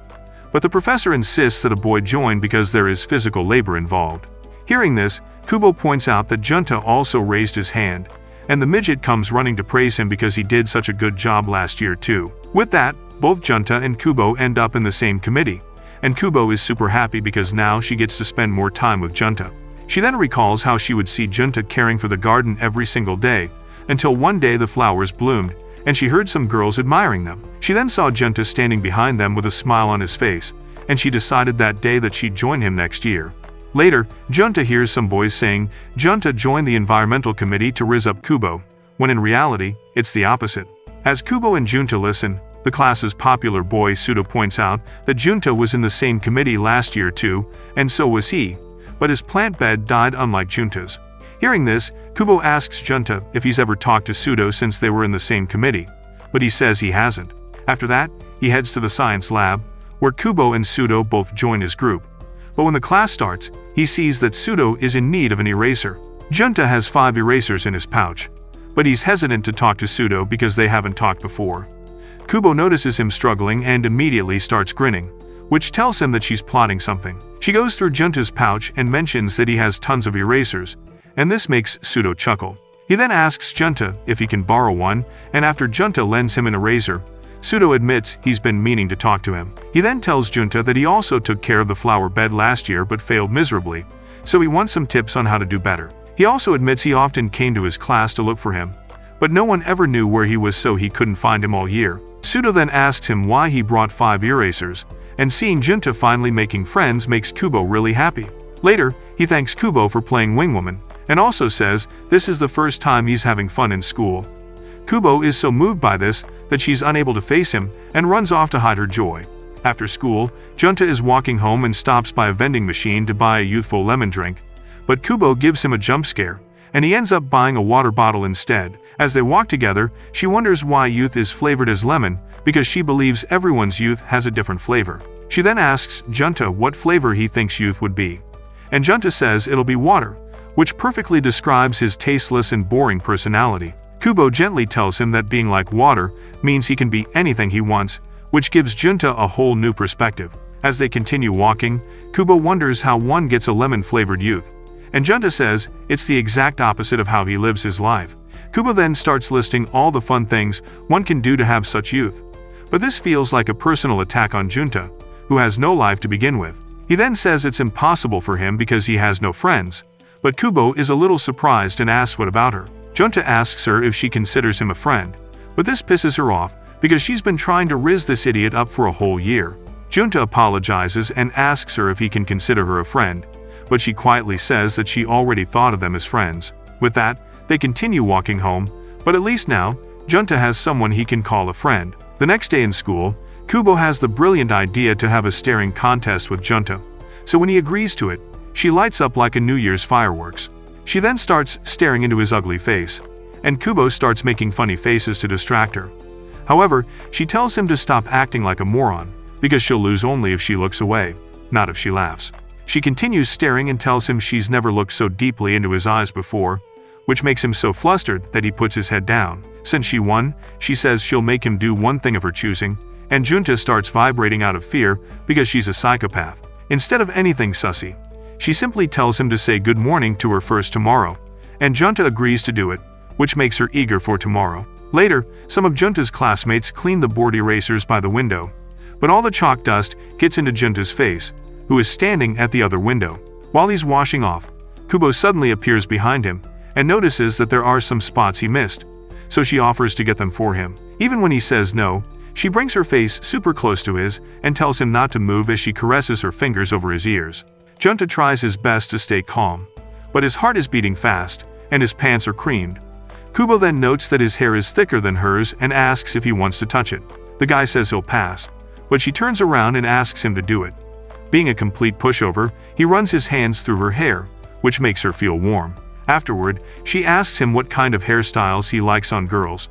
But the professor insists that a boy join because there is physical labor involved. Hearing this, Kubo points out that Junta also raised his hand, and the midget comes running to praise him because he did such a good job last year too. With that, both Junta and Kubo end up in the same committee, and Kubo is super happy because now she gets to spend more time with Junta. She then recalls how she would see Junta caring for the garden every single day, until one day the flowers bloomed, and she heard some girls admiring them. She then saw Junta standing behind them with a smile on his face, and she decided that day that she'd join him next year. Later, Junta hears some boys saying Junta joined the environmental committee to rizz up Kubo, when in reality, it's the opposite. As Kubo and Junta listen, the class's popular boy Pseudo points out that Junta was in the same committee last year too, and so was he, but his plant bed died unlike Junta's. Hearing this, Kubo asks Junta if he's ever talked to Pseudo since they were in the same committee, but he says he hasn't. After that, he heads to the science lab, where Kubo and Pseudo both join his group. But when the class starts, he sees that Pseudo is in need of an eraser. Junta has 5 erasers in his pouch, but he's hesitant to talk to Pseudo because they haven't talked before. Kubo notices him struggling and immediately starts grinning, which tells him that she's plotting something. She goes through Junta's pouch and mentions that he has tons of erasers, and this makes Pseudo chuckle. He then asks Junta if he can borrow one, and after Junta lends him an eraser, Pseudo admits he's been meaning to talk to him. He then tells Junta that he also took care of the flower bed last year but failed miserably, so he wants some tips on how to do better. He also admits he often came to his class to look for him, but no one ever knew where he was, so he couldn't find him all year. Pseudo then asks him why he brought 5 erasers, and seeing Junta finally making friends makes Kubo really happy. Later, he thanks Kubo for playing Wingwoman, and also says this is the first time he's having fun in school. Kubo is so moved by this that she's unable to face him and runs off to hide her joy. After school, Junta is walking home and stops by a vending machine to buy a youthful lemon drink, but Kubo gives him a jump scare, and he ends up buying a water bottle instead. As they walk together, she wonders why youth is flavored as lemon, because she believes everyone's youth has a different flavor. She then asks Junta what flavor he thinks youth would be, and Junta says it'll be water, which perfectly describes his tasteless and boring personality. Kubo gently tells him that being like water means he can be anything he wants, which gives Junta a whole new perspective. As they continue walking, Kubo wonders how one gets a lemon-flavored youth, and Junta says it's the exact opposite of how he lives his life. Kubo then starts listing all the fun things one can do to have such youth, but this feels like a personal attack on Junta, who has no life to begin with. He then says it's impossible for him because he has no friends, but Kubo is a little surprised and asks what about her. Junta asks her if she considers him a friend, but this pisses her off because she's been trying to rizz this idiot up for a whole year. Junta apologizes and asks her if he can consider her a friend, but she quietly says that she already thought of them as friends. With that, they continue walking home, but at least now, Junta has someone he can call a friend. The next day in school, Kubo has the brilliant idea to have a staring contest with Junta, so when he agrees to it, she lights up like a New Year's fireworks. She then starts staring into his ugly face, and Kubo starts making funny faces to distract her. However, she tells him to stop acting like a moron, because she'll lose only if she looks away, not if she laughs. She continues staring and tells him she's never looked so deeply into his eyes before, which makes him so flustered that he puts his head down. Since she won, she says she'll make him do one thing of her choosing, and Junta starts vibrating out of fear because she's a psychopath. Instead of anything sussy, she simply tells him to say good morning to her first tomorrow, and Junta agrees to do it, which makes her eager for tomorrow. Later, some of Junta's classmates clean the board erasers by the window, but all the chalk dust gets into Junta's face, who is standing at the other window. While he's washing off, Kubo suddenly appears behind him and notices that there are some spots he missed, so she offers to get them for him. Even when he says no, she brings her face super close to his and tells him not to move as she caresses her fingers over his ears. Junta tries his best to stay calm, but his heart is beating fast, and his pants are creamed. Kubo then notes that his hair is thicker than hers and asks if he wants to touch it. The guy says he'll pass, but she turns around and asks him to do it. Being a complete pushover, he runs his hands through her hair, which makes her feel warm. Afterward, she asks him what kind of hairstyles he likes on girls,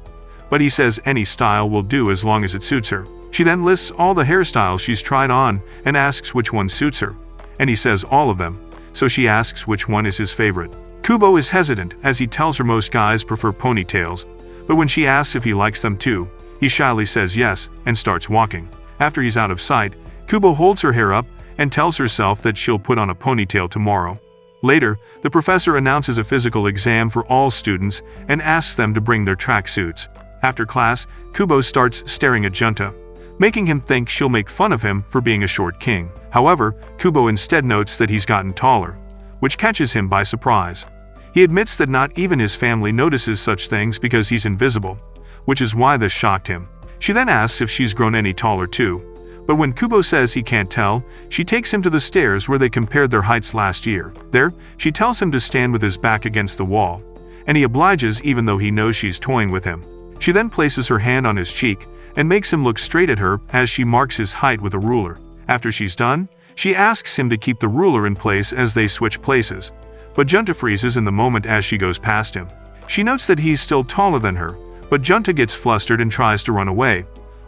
but he says any style will do as long as it suits her. She then lists all the hairstyles she's tried on and asks which one suits her, and he says all of them, so she asks which one is his favorite. Kubo is hesitant as he tells her most guys prefer ponytails, but when she asks if he likes them too, he shyly says yes and starts walking. After he's out of sight, Kubo holds her hair up and tells herself that she'll put on a ponytail tomorrow. Later, the professor announces a physical exam for all students and asks them to bring their tracksuits. After class, Kubo starts staring at Junta, making him think she'll make fun of him for being a short king. However, Kubo instead notes that he's gotten taller, which catches him by surprise. He admits that not even his family notices such things because he's invisible, which is why this shocked him. She then asks if she's grown any taller too, but when Kubo says he can't tell, she takes him to the stairs where they compared their heights last year. There, she tells him to stand with his back against the wall, and he obliges even though he knows she's toying with him. She then places her hand on his cheek and makes him look straight at her as she marks his height with a ruler. After she's done, she asks him to keep the ruler in place as they switch places, but Junta freezes in the moment as she goes past him. She notes that he's still taller than her, but Junta gets flustered and tries to run away,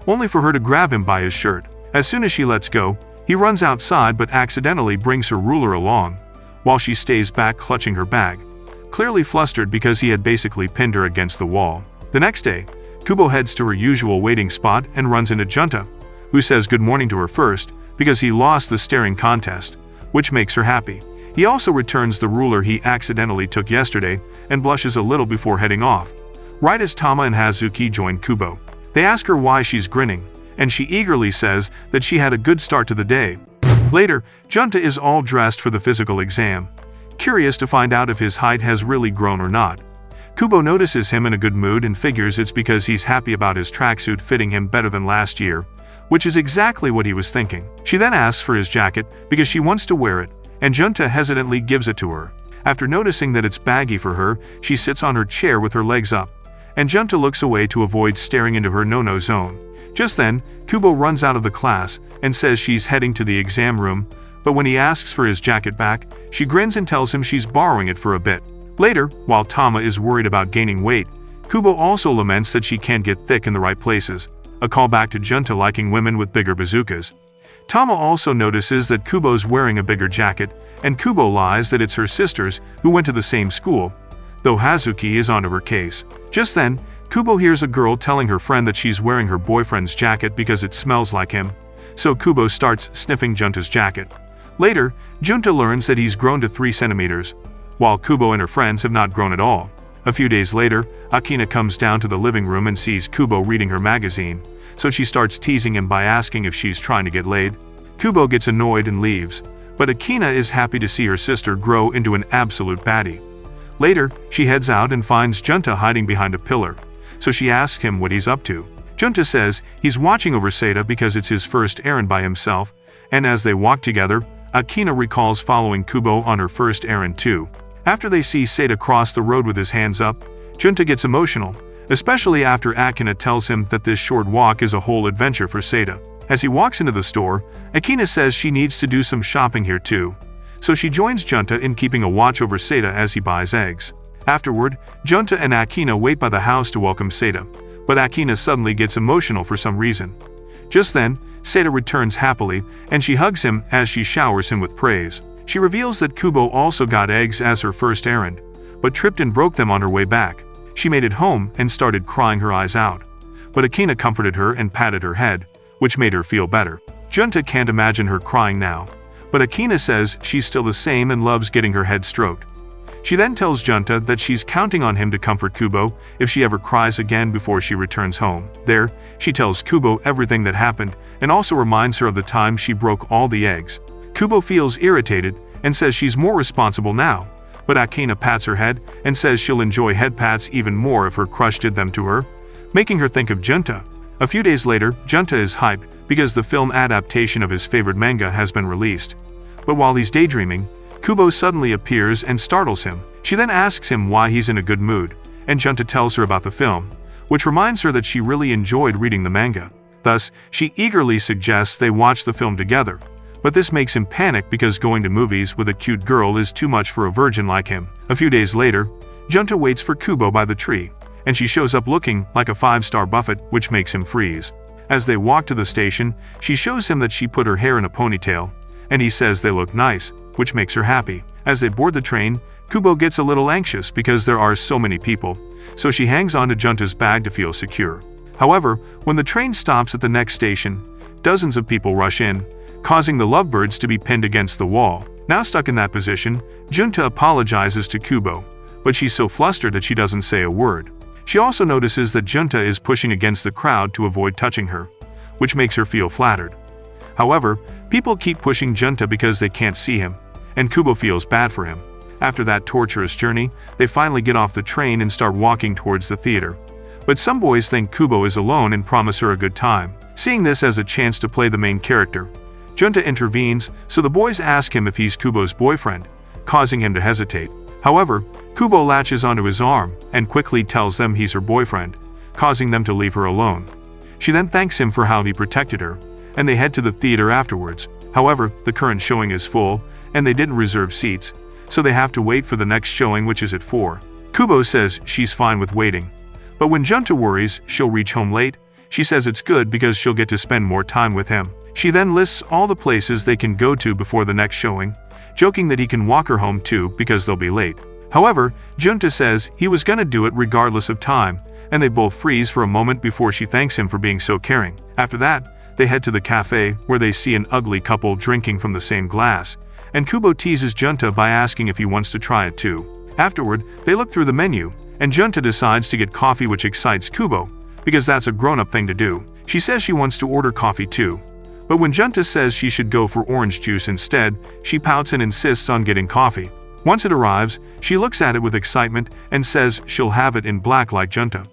only for her to grab him by his shirt. As soon as she lets go, he runs outside but accidentally brings her ruler along, while she stays back clutching her bag, clearly flustered because he had basically pinned her against the wall. The next day, Kubo heads to her usual waiting spot and runs into Junta, who says good morning to her first because he lost the staring contest, which makes her happy. He also returns the ruler he accidentally took yesterday and blushes a little before heading off, right as Tama and Hazuki join Kubo. They ask her why she's grinning, and she eagerly says that she had a good start to the day. Later, Junta is all dressed for the physical exam, curious to find out if his height has really grown or not. Kubo notices him in a good mood and figures it's because he's happy about his tracksuit fitting him better than last year, which is exactly what he was thinking. She then asks for his jacket because she wants to wear it, and Junta hesitantly gives it to her. After noticing that it's baggy for her, she sits on her chair with her legs up, and Junta looks away to avoid staring into her no-no zone. Just then, Kubo runs out of the class and says she's heading to the exam room, but when he asks for his jacket back, she grins and tells him she's borrowing it for a bit. Later, while Tama is worried about gaining weight, Kubo also laments that she can't get thick in the right places, a callback to Junta liking women with bigger bazookas. Tama also notices that Kubo's wearing a bigger jacket, and Kubo lies that it's her sisters who went to the same school, though Hazuki is onto her case. Just then, Kubo hears a girl telling her friend that she's wearing her boyfriend's jacket because it smells like him, so Kubo starts sniffing Junta's jacket. Later, Junta learns that he's grown to 3 centimeters, while Kubo and her friends have not grown at all. A few days later, Akina comes down to the living room and sees Kubo reading her magazine, so she starts teasing him by asking if she's trying to get laid. Kubo gets annoyed and leaves, but Akina is happy to see her sister grow into an absolute baddie. Later, she heads out and finds Junta hiding behind a pillar, so she asks him what he's up to. Junta says he's watching over Seda because it's his first errand by himself, and as they walk together, Akina recalls following Kubo on her first errand too. After they see Seda cross the road with his hands up, Junta gets emotional, especially after Akina tells him that this short walk is a whole adventure for Seda. As he walks into the store, Akina says she needs to do some shopping here too, so she joins Junta in keeping a watch over Seda as he buys eggs. Afterward, Junta and Akina wait by the house to welcome Seda, but Akina suddenly gets emotional for some reason. Just then, Seda returns happily, and she hugs him as she showers him with praise. She reveals that Kubo also got eggs as her first errand, but tripped and broke them on her way back. She made it home and started crying her eyes out, but Akina comforted her and patted her head, which made her feel better. Junta can't imagine her crying now, but Akina says she's still the same and loves getting her head stroked. She then tells Junta that she's counting on him to comfort Kubo if she ever cries again before she returns home. There, she tells Kubo everything that happened and also reminds her of the time she broke all the eggs. Kubo feels irritated and says she's more responsible now, but Akina pats her head and says she'll enjoy head pats even more if her crush did them to her, making her think of Junta. A few days later, Junta is hyped because the film adaptation of his favorite manga has been released. But while he's daydreaming, Kubo suddenly appears and startles him. She then asks him why he's in a good mood, and Junta tells her about the film, which reminds her that she really enjoyed reading the manga. Thus, she eagerly suggests they watch the film together, but this makes him panic because going to movies with a cute girl is too much for a virgin like him. A few days later, Junta waits for Kubo by the tree, and she shows up looking like a 5-star buffet, which makes him freeze. As they walk to the station, she shows him that she put her hair in a ponytail, and he says they look nice, which makes her happy. As they board the train, Kubo gets a little anxious because there are so many people, so she hangs on to Junta's bag to feel secure. However, when the train stops at the next station, dozens of people rush in, causing the lovebirds to be pinned against the wall. Now stuck in that position, Junta apologizes to Kubo, but she's so flustered that she doesn't say a word. She also notices that Junta is pushing against the crowd to avoid touching her, which makes her feel flattered. However, people keep pushing Junta because they can't see him, and Kubo feels bad for him. After that torturous journey, they finally get off the train and start walking towards the theater. But some boys think Kubo is alone and promise her a good time. Seeing this as a chance to play the main character, Junta intervenes, so the boys ask him if he's Kubo's boyfriend, causing him to hesitate. However, Kubo latches onto his arm and quickly tells them he's her boyfriend, causing them to leave her alone. She then thanks him for how he protected her, and they head to the theater afterwards. However, the current showing is full, and they didn't reserve seats, so they have to wait for the next showing, which is at 4. Kubo says she's fine with waiting, but when Junta worries she'll reach home late, she says it's good because she'll get to spend more time with him. She then lists all the places they can go to before the next showing, joking that he can walk her home too because they'll be late. However, Junta says he was gonna do it regardless of time, and they both freeze for a moment before she thanks him for being so caring. After that, they head to the cafe where they see an ugly couple drinking from the same glass, and Kubo teases Junta by asking if he wants to try it too. Afterward, they look through the menu, and Junta decides to get coffee, which excites Kubo, because that's a grown-up thing to do. She says she wants to order coffee too, but when Junta says she should go for orange juice instead, she pouts and insists on getting coffee. Once it arrives, she looks at it with excitement and says she'll have it in black like Junta.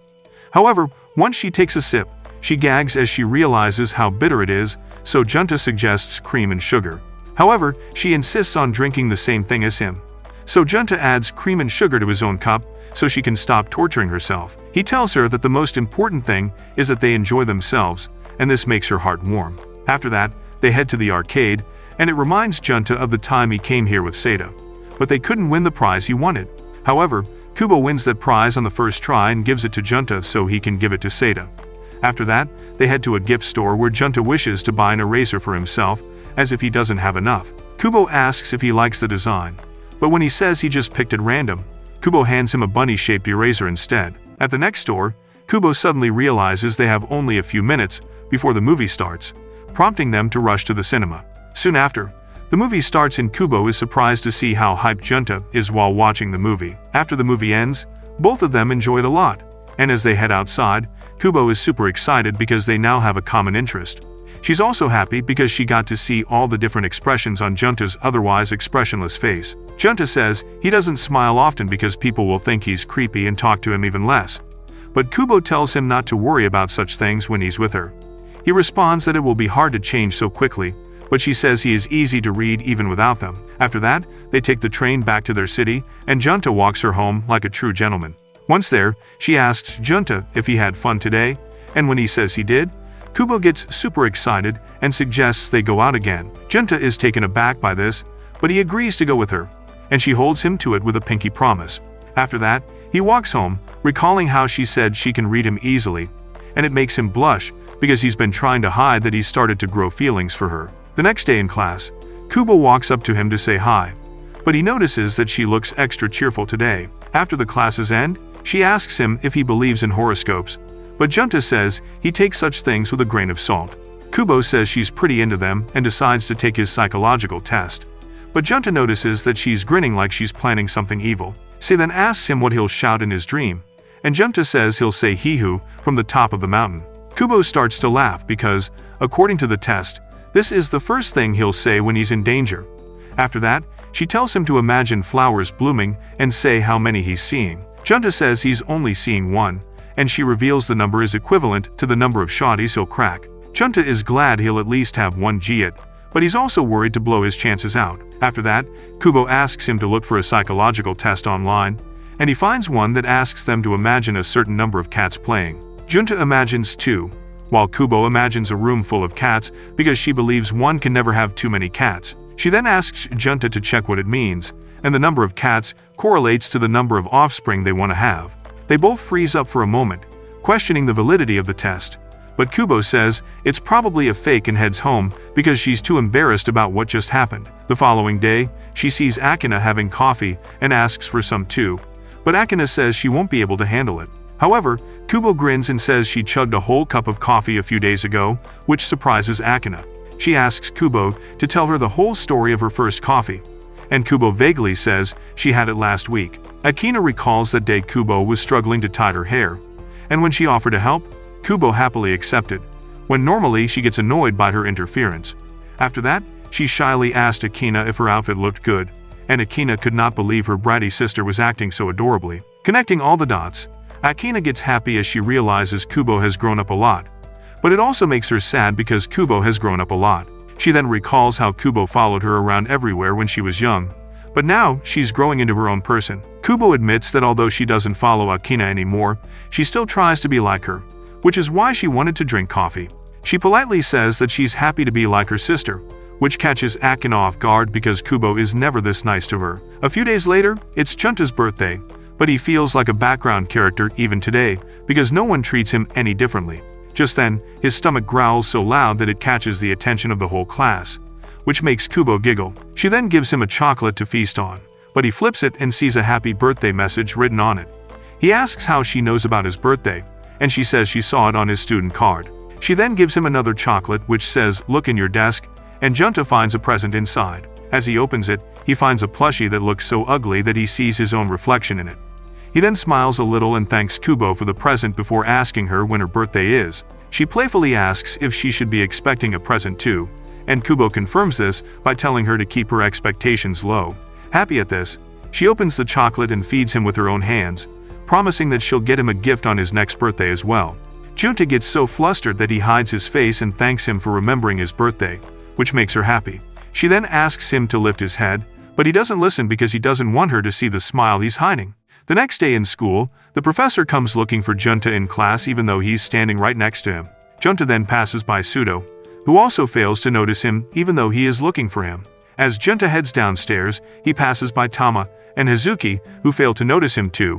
However, once she takes a sip, she gags as she realizes how bitter it is, so Junta suggests cream and sugar. However, she insists on drinking the same thing as him, so Junta adds cream and sugar to his own cup so she can stop torturing herself. He tells her that the most important thing is that they enjoy themselves, and this makes her heart warm. After that, they head to the arcade, and it reminds Junta of the time he came here with Seda, but they couldn't win the prize he wanted. However, Kubo wins that prize on the first try and gives it to Junta so he can give it to Seda. After that, they head to a gift store where Junta wishes to buy an eraser for himself, as if he doesn't have enough. Kubo asks if he likes the design, but when he says he just picked at random, Kubo hands him a bunny-shaped eraser instead. At the next store, Kubo suddenly realizes they have only a few minutes before the movie starts, prompting them to rush to the cinema. Soon after, the movie starts and Kubo is surprised to see how hyped Junta is while watching the movie. After the movie ends, both of them enjoy it a lot, and as they head outside, Kubo is super excited because they now have a common interest. She's also happy because she got to see all the different expressions on Junta's otherwise expressionless face. Junta says he doesn't smile often because people will think he's creepy and talk to him even less. But Kubo tells him not to worry about such things when he's with her. He responds that it will be hard to change so quickly, but she says he is easy to read even without them. After that, they take the train back to their city, and Junta walks her home like a true gentleman. Once there, she asks Junta if he had fun today, and when he says he did, Kubo gets super excited and suggests they go out again. Junta is taken aback by this, but he agrees to go with her, and she holds him to it with a pinky promise. After that, he walks home, recalling how she said she can read him easily, and it makes him blush because he's been trying to hide that he's started to grow feelings for her. The next day in class, Kubo walks up to him to say hi, but he notices that she looks extra cheerful today. After the classes end, she asks him if he believes in horoscopes, but Junta says he takes such things with a grain of salt. Kubo says she's pretty into them and decides to take his psychological test, but Junta notices that she's grinning like she's planning something evil. She then asks him what he'll shout in his dream, and Junta says he'll say "Hee-hoo" from the top of the mountain. Kubo starts to laugh because, according to the test, this is the first thing he'll say when he's in danger. After that, She tells him to imagine flowers blooming and say how many he's seeing. Junta says he's only seeing one, and she reveals the number is equivalent to the number of shotties he'll crack. Junta is glad he'll at least have one Jiat, but he's also worried to blow his chances out. After that, Kubo asks him to look for a psychological test online, and he finds one that asks them to imagine a certain number of cats playing. Junta imagines 2, while Kubo imagines a room full of cats because she believes one can never have too many cats. She then asks Junta to check what it means, and the number of cats correlates to the number of offspring they want to have. They both freeze up for a moment, questioning the validity of the test, but Kubo says it's probably a fake and heads home because she's too embarrassed about what just happened. The following day, she sees Akina having coffee and asks for some too, but Akina says she won't be able to handle it. However, Kubo grins and says she chugged a whole cup of coffee a few days ago, which surprises Akina. She asks Kubo to tell her the whole story of her first coffee, and Kubo vaguely says she had it last week. Akina recalls that day Kubo was struggling to tie her hair, and when she offered to help, Kubo happily accepted, when normally she gets annoyed by her interference. After that, she shyly asked Akina if her outfit looked good, and Akina could not believe her bratty sister was acting so adorably. Connecting all the dots, Akina gets happy as she realizes Kubo has grown up a lot, but it also makes her sad because Kubo has grown up a lot. She then recalls how Kubo followed her around everywhere when she was young, but now she's growing into her own person. Kubo admits that although she doesn't follow Akina anymore, she still tries to be like her, which is why she wanted to drink coffee. She politely says that she's happy to be like her sister, which catches Akina off guard because Kubo is never this nice to her. A few days later, it's Junta's birthday, but he feels like a background character even today because no one treats him any differently. Just then, his stomach growls so loud that it catches the attention of the whole class, which makes Kubo giggle. She then gives him a chocolate to feast on, but he flips it and sees a happy birthday message written on it. He asks how she knows about his birthday, and she says she saw it on his student card. She then gives him another chocolate which says, "Look in your desk," and Junta finds a present inside. As he opens it, he finds a plushie that looks so ugly that he sees his own reflection in it. He then smiles a little and thanks Kubo for the present before asking her when her birthday is. She playfully asks if she should be expecting a present too, and Kubo confirms this by telling her to keep her expectations low. Happy at this, she opens the chocolate and feeds him with her own hands, promising that she'll get him a gift on his next birthday as well. Junta gets so flustered that he hides his face and thanks him for remembering his birthday, which makes her happy. She then asks him to lift his head, but he doesn't listen because he doesn't want her to see the smile he's hiding. The next day in school, the professor comes looking for Junta in class even though he's standing right next to him. Junta then passes by Sudo, who also fails to notice him even though he is looking for him. As Junta heads downstairs, he passes by Tama and Hazuki, who fail to notice him too.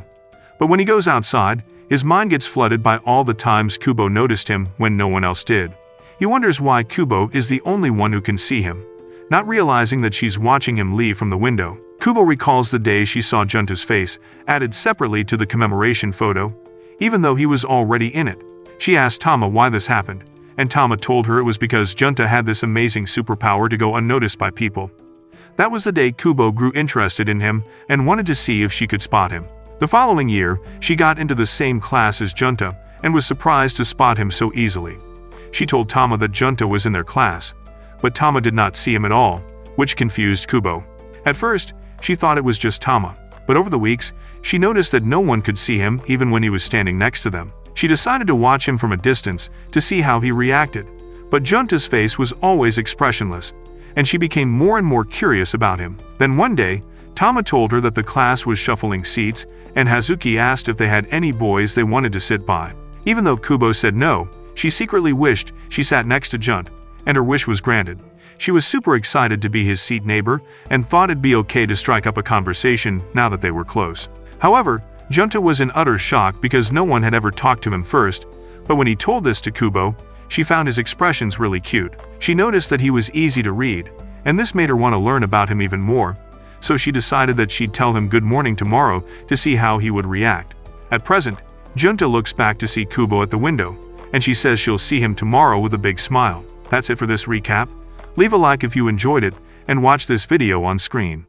But when he goes outside, his mind gets flooded by all the times Kubo noticed him when no one else did. He wonders why Kubo is the only one who can see him, not realizing that she's watching him leave from the window. Kubo recalls the day she saw Junta's face, added separately to the commemoration photo, even though he was already in it. She asked Tama why this happened, and Tama told her it was because Junta had this amazing superpower to go unnoticed by people. That was the day Kubo grew interested in him and wanted to see if she could spot him. The following year, she got into the same class as Junta and was surprised to spot him so easily. She told Tama that Junta was in their class, but Tama did not see him at all, which confused Kubo. At first, she thought it was just Tama, but over the weeks, she noticed that no one could see him even when he was standing next to them. She decided to watch him from a distance to see how he reacted, but Junta's face was always expressionless, and she became more and more curious about him. Then one day, Tama told her that the class was shuffling seats, and Hazuki asked if they had any boys they wanted to sit by. Even though Kubo said no, she secretly wished she sat next to Junta, and her wish was granted. She was super excited to be his seat neighbor and thought it'd be okay to strike up a conversation now that they were close. However, Junta was in utter shock because no one had ever talked to him first, but when he told this to Kubo, she found his expressions really cute. She noticed that he was easy to read, and this made her want to learn about him even more, so she decided that she'd tell him good morning tomorrow to see how he would react. At present, Junta looks back to see Kubo at the window, and she says she'll see him tomorrow with a big smile. That's it for this recap. Leave a like if you enjoyed it, and watch this video on screen.